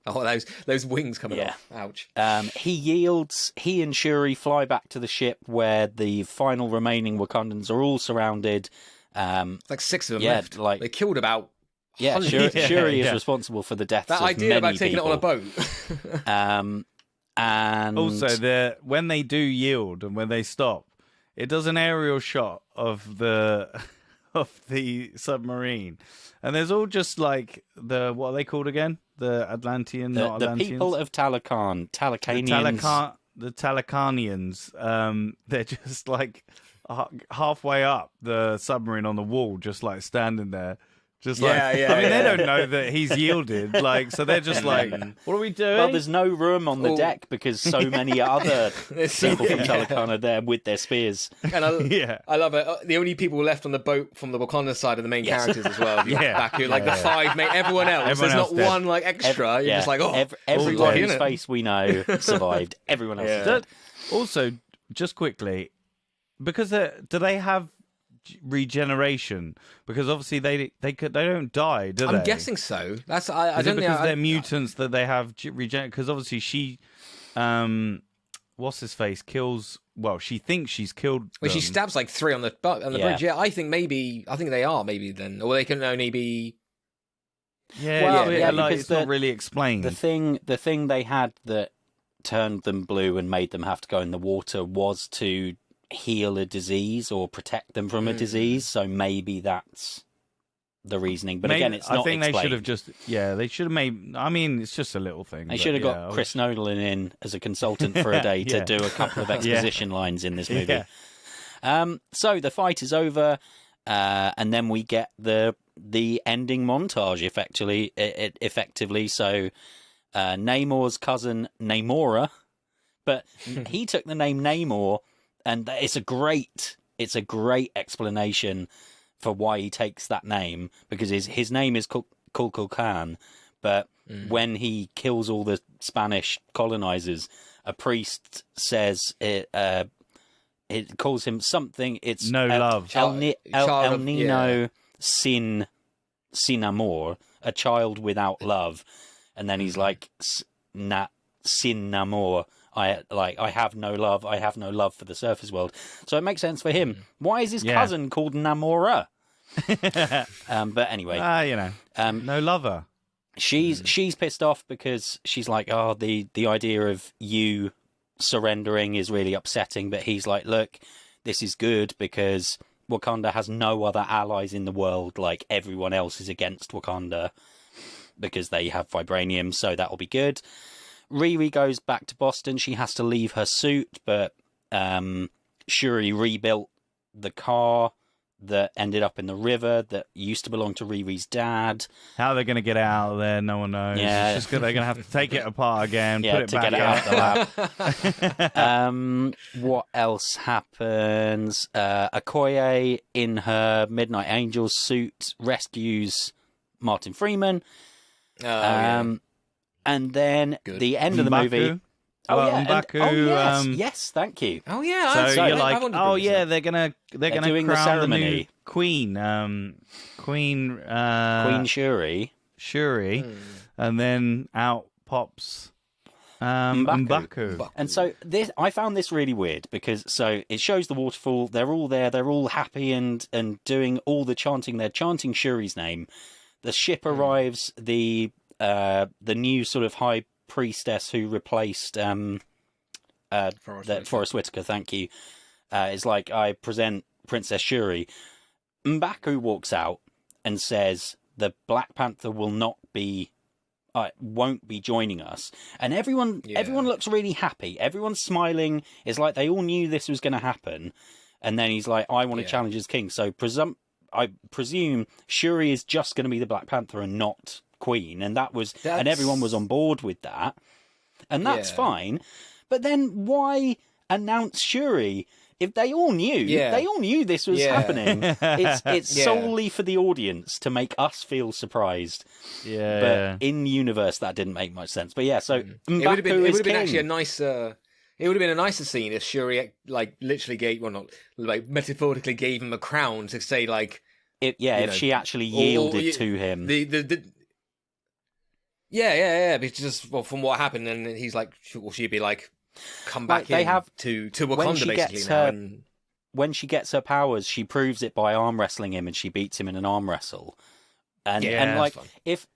those wings coming off. Ouch. He yields. He and Shuri fly back to the ship where the final remaining Wakandans are all surrounded. Like 6 of them left. Like they killed about. Yeah, Shuri is responsible for the deaths of many people. That idea about taking it on a boat. And also, when they do yield and when they stop, it does an aerial shot of the submarine, and there's all just like what are they called again? The Atlantean, not the Atlanteans. people of Talakanians. The Talakanians. They're just like halfway up the submarine on the wall, just like standing there. Just like, I mean, they don't know that he's yielded. Like, so they're just like, what are we doing? Well, there's no room on the deck because so many other people from Talakan are there with their spears. And I love it. The only people left on the boat from the Wakanda side are the main characters as well. Baku, like the five, mate. Everyone else. There's not one like extra. You're just like, everyone whose face we know survived. Everyone else is dead. Also, just quickly, because do they have regeneration? Because obviously they don't die, do they? I'm guessing so. That's I don't think because they're mutants that they have regen. Because obviously she, what's his face kills. Well, she thinks she's killed. Well, she stabs like 3 on the bridge. Yeah, I think they are maybe then, or they can only be. Like, it's not really explained. The thing they had that turned them blue and made them have to go in the water was to heal a disease or protect them from a disease, so maybe that's the reasoning. But again, it's not explained. They should have just they should have made. I mean, it's just a little thing. They should have got Chris Nolan in as a consultant for a day to do a couple of exposition lines in this movie. So the fight is over, and then we get the ending montage effectively. So Namor's cousin Namora, but he took the name Namor. And it's a great explanation for why he takes that name, because his name is Kukulkan, but when he kills all the Spanish colonizers, a priest says it calls him something. It's love. El Nino sin amor, a child without love, and then he's like sin amor. I have no love. I have no love for the surface world. So it makes sense for him. Why is his cousin called Namora? But anyway, no lover. She's pissed off because she's like, the idea of you surrendering is really upsetting. But he's like, look, this is good because Wakanda has no other allies in the world. Like, everyone else is against Wakanda because they have vibranium, so that'll be good. Riri goes back to Boston. She has to leave her suit, but Shuri rebuilt the car that ended up in the river that used to belong to Riri's dad. How they're going to get out of there, no one knows. Yeah. They're going to have to take it apart again, put it back out the lab. What else happens? Okoye, in her Midnight Angels suit, rescues Martin Freeman. And then the end of the movie. Yes, thank you. Oh yeah. So you're like, they're gonna crown the ceremony. The new Queen Shuri, and then out pops M'Baku. And so I found this really weird because it shows the waterfall. They're all there. They're all happy and doing all the chanting. They're chanting Shuri's name. The ship arrives. The new sort of high priestess who replaced Forrest Whitaker, thank you, is like, I present Princess Shuri. M'Baku walks out and says the Black Panther won't be joining us, and everyone looks really happy. Everyone's smiling. It's like they all knew this was going to happen. And then he's like, I want to challenge as king. So I presume Shuri is just going to be the Black Panther and not Queen, and and everyone was on board with that, and that's fine. But then why announce Shuri if they all knew? They all knew this was happening. It's solely for the audience to make us feel surprised. But in universe that didn't make much sense. But so it would have been actually a nicer. It would have been a nicer scene if Shuri literally metaphorically gave him a crown to say if she actually yielded to him. Because from what happened, and he's like, she'd be like, come back to Wakanda basically. When she gets her powers, she proves it by arm wrestling him, and she beats him in an arm wrestle. And like, if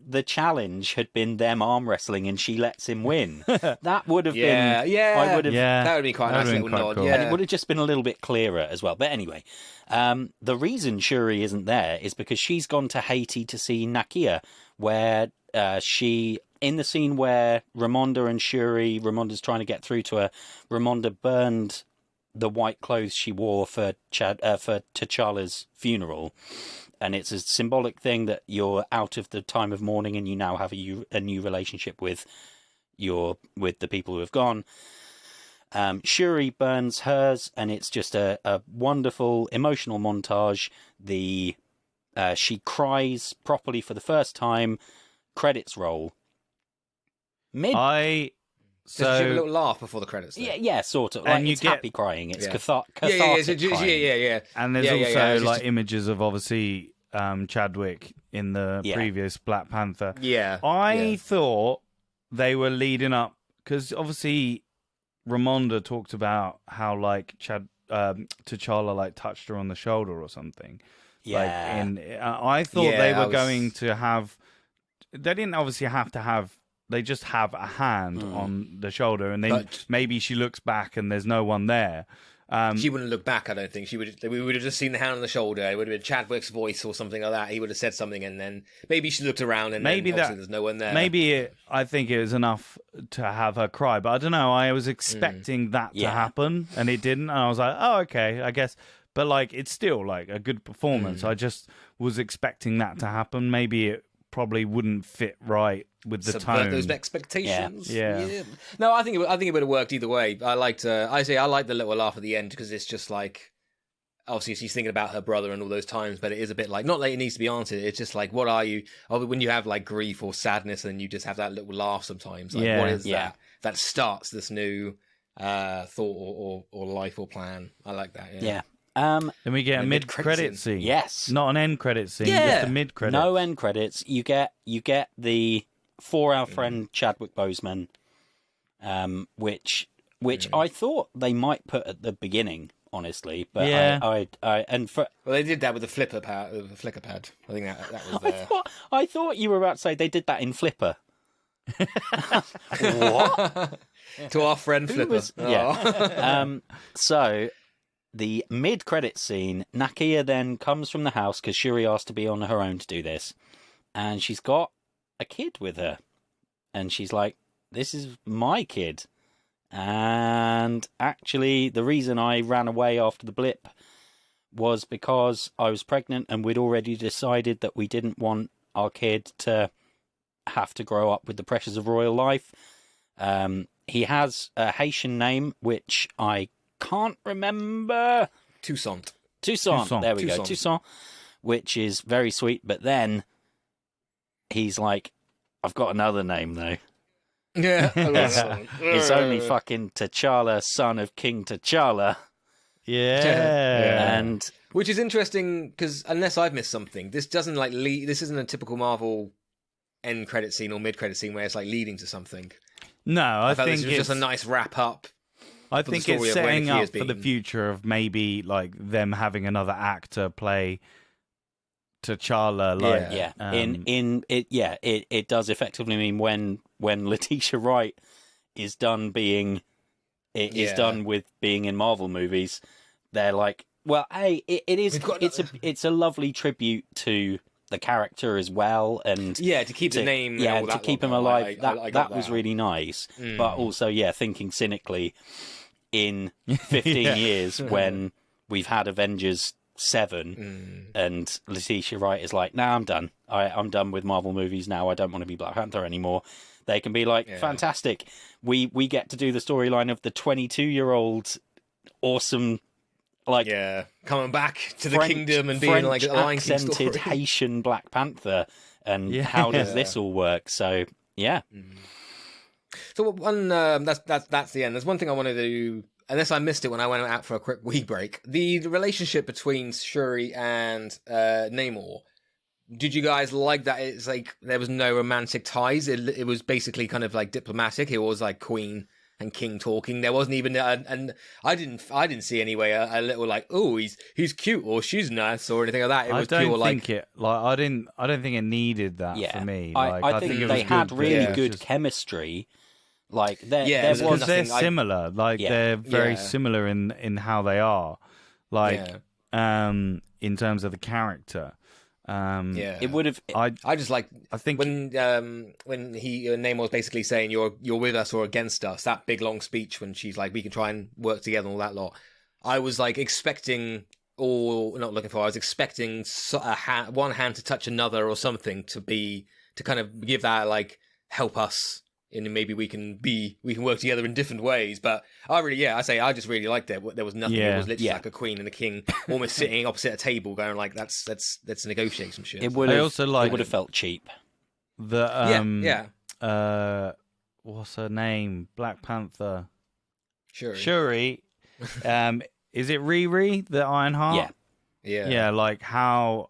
the challenge had been them arm wrestling and she lets him win, that would have been... I would have... That would be quite a nice little nod. Cool. And it would have just been a little bit clearer as well. But anyway, the reason Shuri isn't there is because she's gone to Haiti to see Nakia, where she... In the scene where Ramonda and Shuri, Ramonda's trying to get through to her, Ramonda burned the white clothes she wore for T'Challa's funeral. And it's a symbolic thing that you're out of the time of mourning and you now have a new relationship with the people who have gone. Shuri burns hers, and it's just a wonderful emotional montage. She cries properly for the first time. Credits roll. Does she have a little laugh before the credits? Though? Yeah, sort of. Like, and it's happy crying. It's cathartic crying. Yeah. And there's also like images of obviously Chadwick in the previous Black Panther. Yeah. I thought they were leading up because obviously Ramonda talked about how like T'Challa like touched her on the shoulder or something. Yeah. I thought they were going to have. They didn't obviously have to have. They just have a hand on the shoulder, and then maybe she looks back and there's no one there. She wouldn't look back, I don't think. We would have just seen the hand on the shoulder. It would have been Chadwick's voice or something like that. He would have said something, and then maybe she looked around, and maybe there's no one there. I think it was enough to have her cry, but I don't know. I was expecting that to happen, and it didn't. And I was like, oh, okay, I guess. But like, it's still like a good performance. I just was expecting that to happen. Maybe it probably wouldn't fit right with the tone. Those expectations. Yeah. No, I think it would have worked either way. I like the little laugh at the end because it's just like, obviously she's thinking about her brother and all those times, but it is a bit like, not like it needs to be answered. It's just like, what are you? When you have like grief or sadness and you just have that little laugh sometimes. Like, what is that? That starts this new thought or life or plan. I like that. Yeah. Then we get a mid-credit scene. Yes. Not an end credit scene, just a mid-credit. No end credits. You get for our friend Chadwick Boseman, which I thought they might put at the beginning, honestly. But well, they did that with the flicker pad. I think that was there. I thought you were about to say they did that in Flipper. What? To our friend Flipper. So the mid-credit scene, Nakia then comes from the house because Shuri asked to be on her own to do this, and she's got a kid with her, and she's like, "This is my kid." And actually, the reason I ran away after the blip was because I was pregnant, and we'd already decided that we didn't want our kid to have to grow up with the pressures of royal life. He has a Haitian name, which I can't remember. Toussaint. There we go. Toussaint, which is very sweet. But then he's like, I've got another name, though. Yeah. It's only fucking T'Challa, son of King T'Challa. Yeah. And which is interesting, because unless I've missed something, this doesn't like this isn't a typical Marvel end credit scene or mid credit scene where it's like leading to something. No, I think this was just a nice wrap up. I think it's setting up for the future of maybe like them having another actor play T'Challa. Like, it does effectively mean when Letitia Wright is done done with being in Marvel movies, they're like, well, hey, it's a lovely tribute to the character as well, and to keep the name, to keep him alive. That was really nice, but also thinking cynically, in 15 years when we've had Avengers 7 and Letitia Wright is like, nah, I'm done. I'm done with Marvel movies now. I don't want to be Black Panther anymore. They can be like, fantastic. We get to do the storyline of the 22-year-old awesome, like, coming back to the kingdom and being like a Lion King accented story. Haitian Black Panther. And how does this all work? So So one that's the end. There's one thing I wanted to, unless I missed it when I went out for a quick wee break. The relationship between Shuri and Namor. Did you guys like that? It's like there was no romantic ties. It was basically kind of like diplomatic. It was like Queen and King talking. There wasn't even and I didn't see anyway a little like, oh, he's cute or she's nice or anything like that. It was I don't pure think like I don't think it needed that for me. Like, I think it they was had good, really but good just... chemistry. Like there was because they're nothing similar. Like they're very similar in how they are. Like in terms of the character. It would have. I just like. I think when Namor was basically saying you're with us or against us. That big long speech when she's like, we can try and work together and all that lot. I was like expecting, or not looking for. I was expecting one hand to touch another or something to kind of give that like help us. And maybe we can work together in different ways. But I just really liked it. There was nothing. It was literally like a queen and a king almost sitting opposite a table, going like, let's negotiate some shit. It would have felt cheap. The what's her name? Black Panther. Shuri. Is it Riri, the Ironheart? Yeah. Like how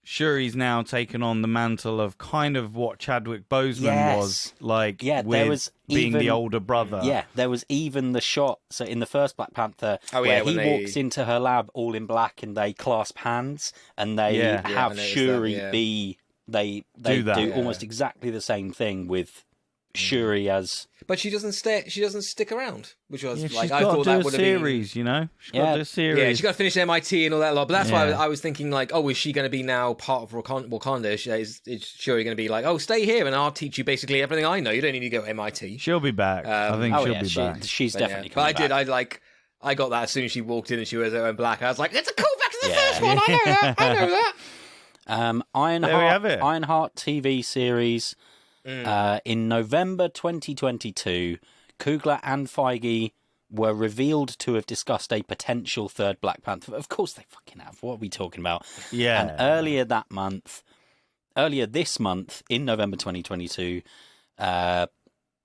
Shuri's now taken on the mantle of kind of what Chadwick Boseman was like. Yeah, with there was being the older brother. Yeah, there was even the shot. So in the first Black Panther, where he walks into her lab all in black and they clasp hands and they have Shuri be. They do almost exactly the same thing with Shuri as. But she doesn't stay. She doesn't stick around, which was like I thought that would have been. You know, she's got to do a series. Yeah, she's got to finish MIT and all that lot. But that's why I was thinking like, oh, is she going to be now part of Wakanda? Is Shuri going to be like, oh, stay here and I'll teach you basically everything I know. You don't need to go to MIT. She'll be back. I think she'll be back. She's definitely coming back. But I got that as soon as she walked in and she was in black. I was like, it's a callback to the first one. I know that. Ironheart TV series. In November 2022, Coogler and Feige were revealed to have discussed a potential third Black Panther. Of course they fucking have. What are we talking about? Yeah. And earlier this month, in November 2022,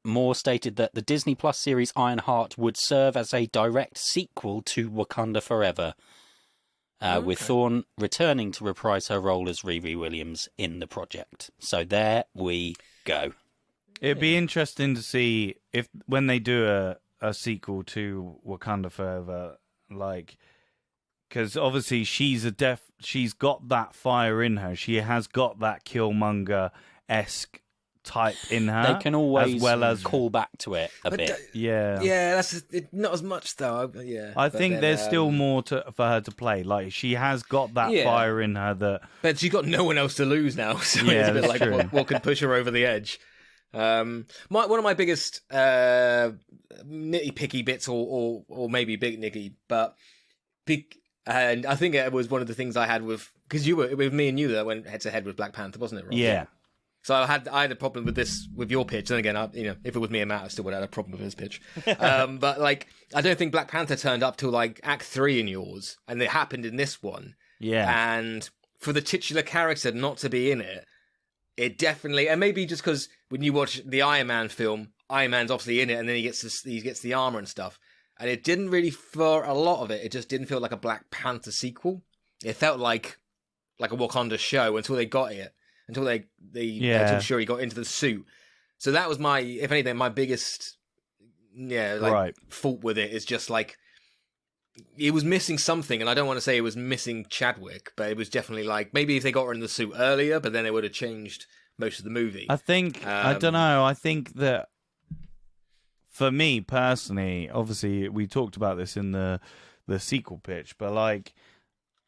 Moore stated that the Disney Plus series Ironheart would serve as a direct sequel to Wakanda Forever, with Thorne returning to reprise her role as Riri Williams in the project. So there we go. It'd be interesting to see if when they do a sequel to Wakanda Forever, like, because obviously she's got that fire in her. She has got that Killmonger-esque type in her. They can always call back to it a bit. That's not as much though. I think there's still more for her to play. Like she has got that fire in her but she's got no one else to lose now. So it's a bit like what can push her over the edge. One of my biggest nitty picky bits, or maybe big nitty, but big. And I think it was one of the things I had because you were with me and you that went head to head with Black Panther, wasn't it, Rob? Yeah. So I had a problem with this with your pitch, and again, if it was me and Matt, I still would have had a problem with his pitch. But like, I don't think Black Panther turned up till like Act 3 in yours, and it happened in this one. Yeah. And for the titular character not to be in it, it definitely, and maybe just because when you watch the Iron Man film, Iron Man's obviously in it, and then he gets the armor and stuff, and it didn't really, for a lot of it, it just didn't feel like a Black Panther sequel. It felt like a Wakanda show until they got it. Until until Shuri got into the suit. So that was if anything, my biggest, fault with it is just like, it was missing something, and I don't want to say it was missing Chadwick, but it was definitely like, maybe if they got her in the suit earlier, but then it would have changed most of the movie. I think, I don't know, I think that, for me personally, obviously, we talked about this in the sequel pitch, but like,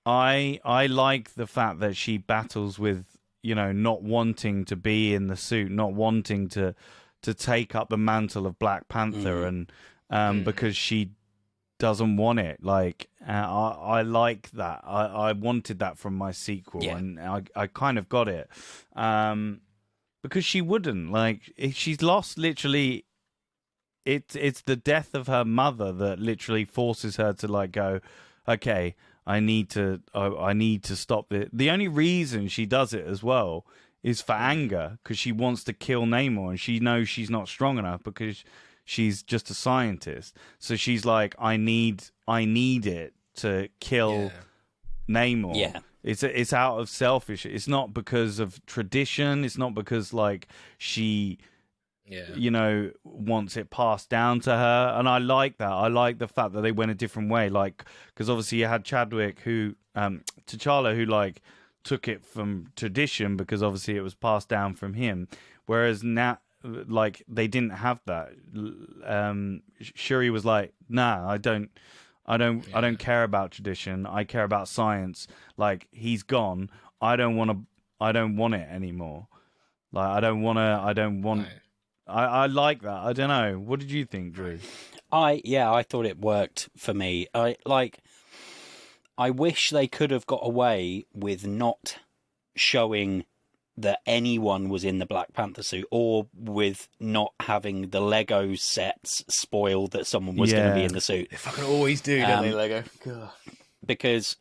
I like the fact that she battles with, not wanting to be in the suit, not wanting to take up the mantle of Black Panther, and because she doesn't want it. Like, I like that. I wanted that from my sequel, and I kind of got it. Because she wouldn't. Like, she's lost literally. It's the death of her mother that literally forces her to like go, okay, I need to stop it. The only reason she does it as well is for anger, because she wants to kill Namor, and she knows she's not strong enough because she's just a scientist. So she's like, I need it to kill Namor. Yeah. It's out of selfish. It's not because of tradition. It's not because like she wants it passed down to her, and I like that. I like the fact that they went a different way, like, because obviously you had Chadwick T'Challa who like took it from tradition because obviously it was passed down from him, whereas now like they didn't have that. Shuri was like, nah, I don't care about tradition. I care about science. Like, he's gone. I don't want it anymore. Like, I like that. I don't know. What did you think, Drew? I thought it worked for me. I wish they could have got away with not showing that anyone was in the Black Panther suit, or with not having the Lego sets spoiled that someone was going to be in the suit. They fucking always do, don't they, Lego? God. Because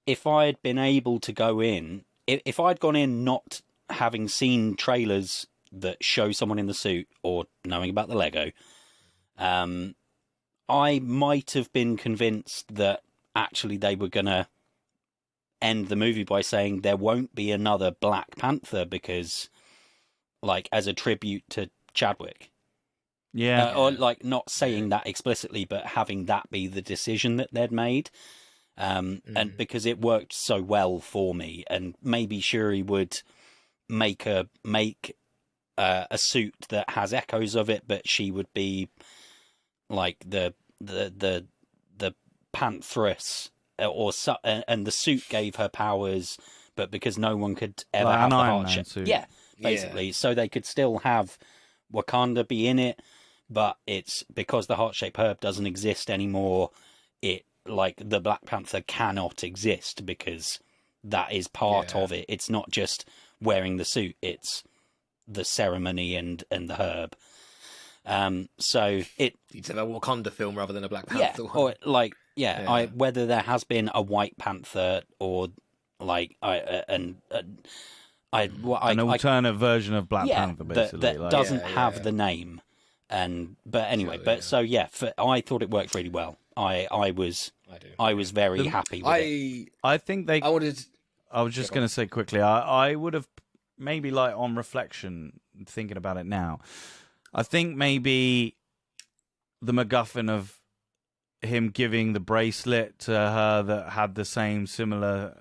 if I had been able to go in, if I'd gone in not having seen trailers that show someone in the suit or knowing about the Lego, I might have been convinced that actually they were going to end the movie by saying there won't be another Black Panther because, like, as a tribute to Chadwick. Yeah. Or, like, not saying that explicitly, but having that be the decision that they'd made. And because it worked so well for me, and maybe Shuri would make a suit that has echoes of it, but she would be like the Pantheress, and the suit gave her powers, but because no one could ever like have the Iron heart Man shape, suit. basically, so they could still have Wakanda be in it, but it's because the heart-shaped herb doesn't exist anymore. It, like, the Black Panther cannot exist because that is part of it. It's not just wearing the suit; it's the ceremony and the herb. So it's a Wakanda film rather than a Black Panther one. Or like whether there has been a White Panther or like an alternate version of Black Panther, basically, that doesn't have the name. But anyway, I thought it worked really well. I was very happy with it. I think they. I was just going to say quickly. I would have maybe, like, on reflection, thinking about it now, I think maybe the MacGuffin of him giving the bracelet to her that had the same similar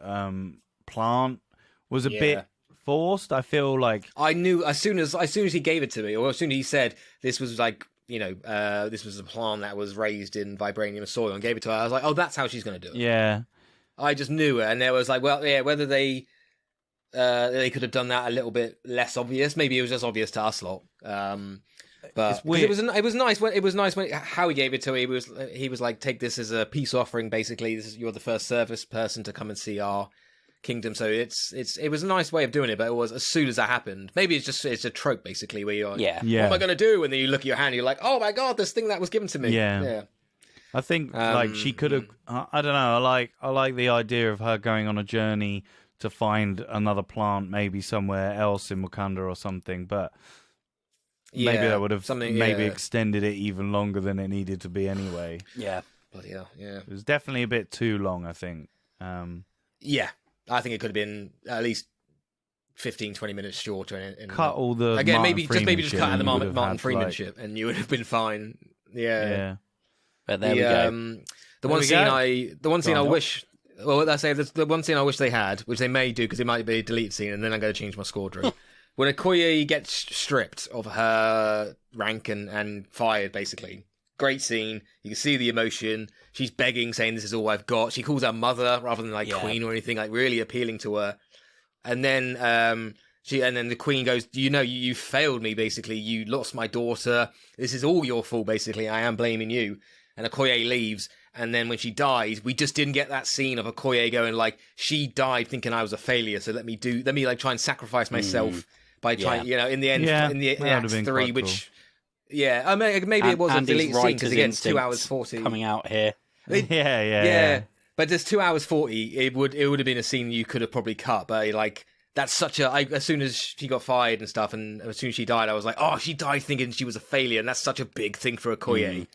plant was a bit forced. I feel like I knew as soon as he gave it to me, or as soon as he said this was like, this was a plant that was raised in vibranium soil, and gave it to her, I was like, oh, that's how she's going to do it. Yeah, I just knew it, and there was like, well, yeah, whether they could have done that a little bit less obvious. Maybe it was just obvious to us lot. But it was nice when how he gave it to her. He was like, take this as a peace offering. Basically, you're the first service person to come and see our kingdom. So it was a nice way of doing it. But it was, as soon as that happened, maybe it's a trope basically where you're like, what am I going to do? And then you look at your hand, and you're like, oh my god, this thing that was given to me. Yeah. I think like she could have. I don't know. I like the idea of her going on a journey to find another plant, maybe somewhere else in Wakanda or something. But maybe that would have extended it even longer than it needed to be anyway. Yeah. Bloody hell, yeah. It was definitely a bit too long, I think. Yeah. I think it could have been at least 15, 20 minutes shorter. Cut all the again, maybe just cut out the Martin Freeman ship, and you would have been fine. Yeah. But there we go. The one scene I wish. Well, I say the one scene I wish they had, which they may do because it might be a deleted scene, and then I'm going to change my score, Drew. When Okoye gets stripped of her rank and fired, basically. Great scene. You can see the emotion. She's begging, saying, this is all I've got. She calls her mother rather than like queen or anything, like really appealing to her. And then the queen goes, you failed me, basically. You lost my daughter. This is all your fault, basically. I am blaming you. And Okoye leaves. And then when she dies, we just didn't get that scene of Okoye going like, she died thinking I was a failure, so let me like try and sacrifice myself by trying, in the end, in the Act 3, which, cool. Maybe it was a deleted scene because again, 2 hours 40 coming out here. Yeah. But there's 2 hours 40. It would have been a scene you could have probably cut, but like. That's such a... as soon as she got fired and stuff, and as soon as she died, I was like, oh, she died thinking she was a failure, and that's such a big thing for Okoye.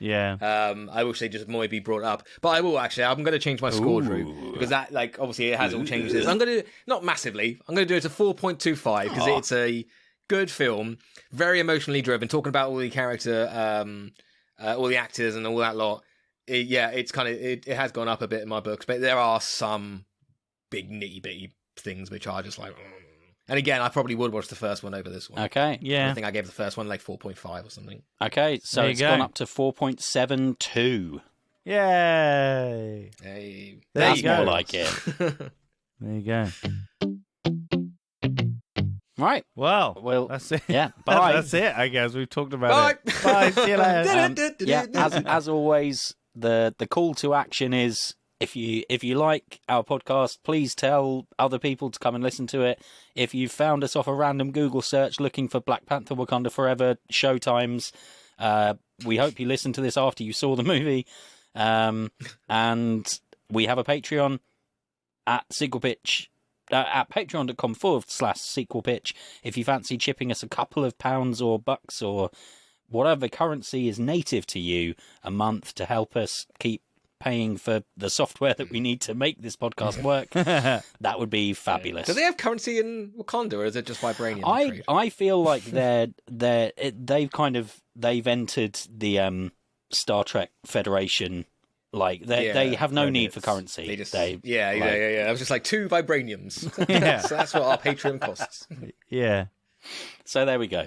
I wish they just maybe brought it up. But I will, actually. I'm going to change my score, Drew, because that, like, obviously it has all changes. I'm going to... Not massively. I'm going to do it to 4.25, because it's a good film, very emotionally driven, talking about all the character, all the actors and all that lot. It's kind of it has gone up a bit in my books, but there are some big nitty bitty things which are just like. And again, I probably would watch the first one over this one. Okay. I think I gave the first one like 4.5 or something. Okay, so it's gone up to 4.72. Yay! Hey, That's more like it. There you go. Right. Well, that's it. Yeah. Bye. That's it. I guess we've talked about it. Bye. See you later. As always, the call to action is if you like our podcast, please tell other people to come and listen to it. If you found us off a random Google search looking for Black Panther: Wakanda Forever showtimes, we hope you listened to this after you saw the movie. And we have a Patreon at Sequel Pitch. At patreon.com/sequel pitch, if you fancy chipping us a couple of pounds or bucks or whatever currency is native to you a month to help us keep paying for the software that we need to make this podcast work, that would be fabulous. Do they have currency in Wakanda, or is it just vibranium? I feel like they've entered the Star Trek Federation. Like they have no need for currency. They just, I was just like 2 vibraniums. So that's what our Patreon costs. Yeah. So there we go.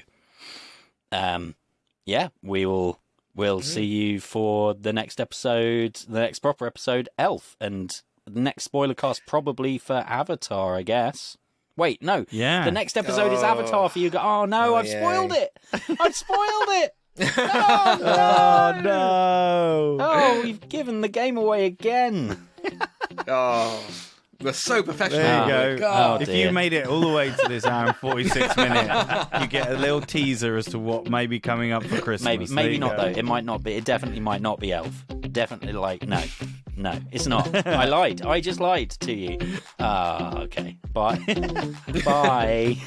We'll see you for the next episode, the next proper episode, Elf, and the next spoiler cast probably for Avatar, I guess. Wait, no. Yeah. The next episode is Avatar for you. Oh no, I've spoiled it. I've spoiled it. Oh no! Oh, we've given the game away again. We're so professional. There you go. Oh, if you made it all the way to this hour and 46 minutes, you get a little teaser as to what may be coming up for Christmas. Maybe not though. It might not be. It definitely might not be Elf. Definitely no, it's not. I lied. I just lied to you. Okay. Bye. Bye.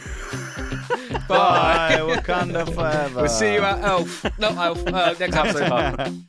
Bye. Wakanda forever. We'll see you at Elf. Not Elf. Next episode.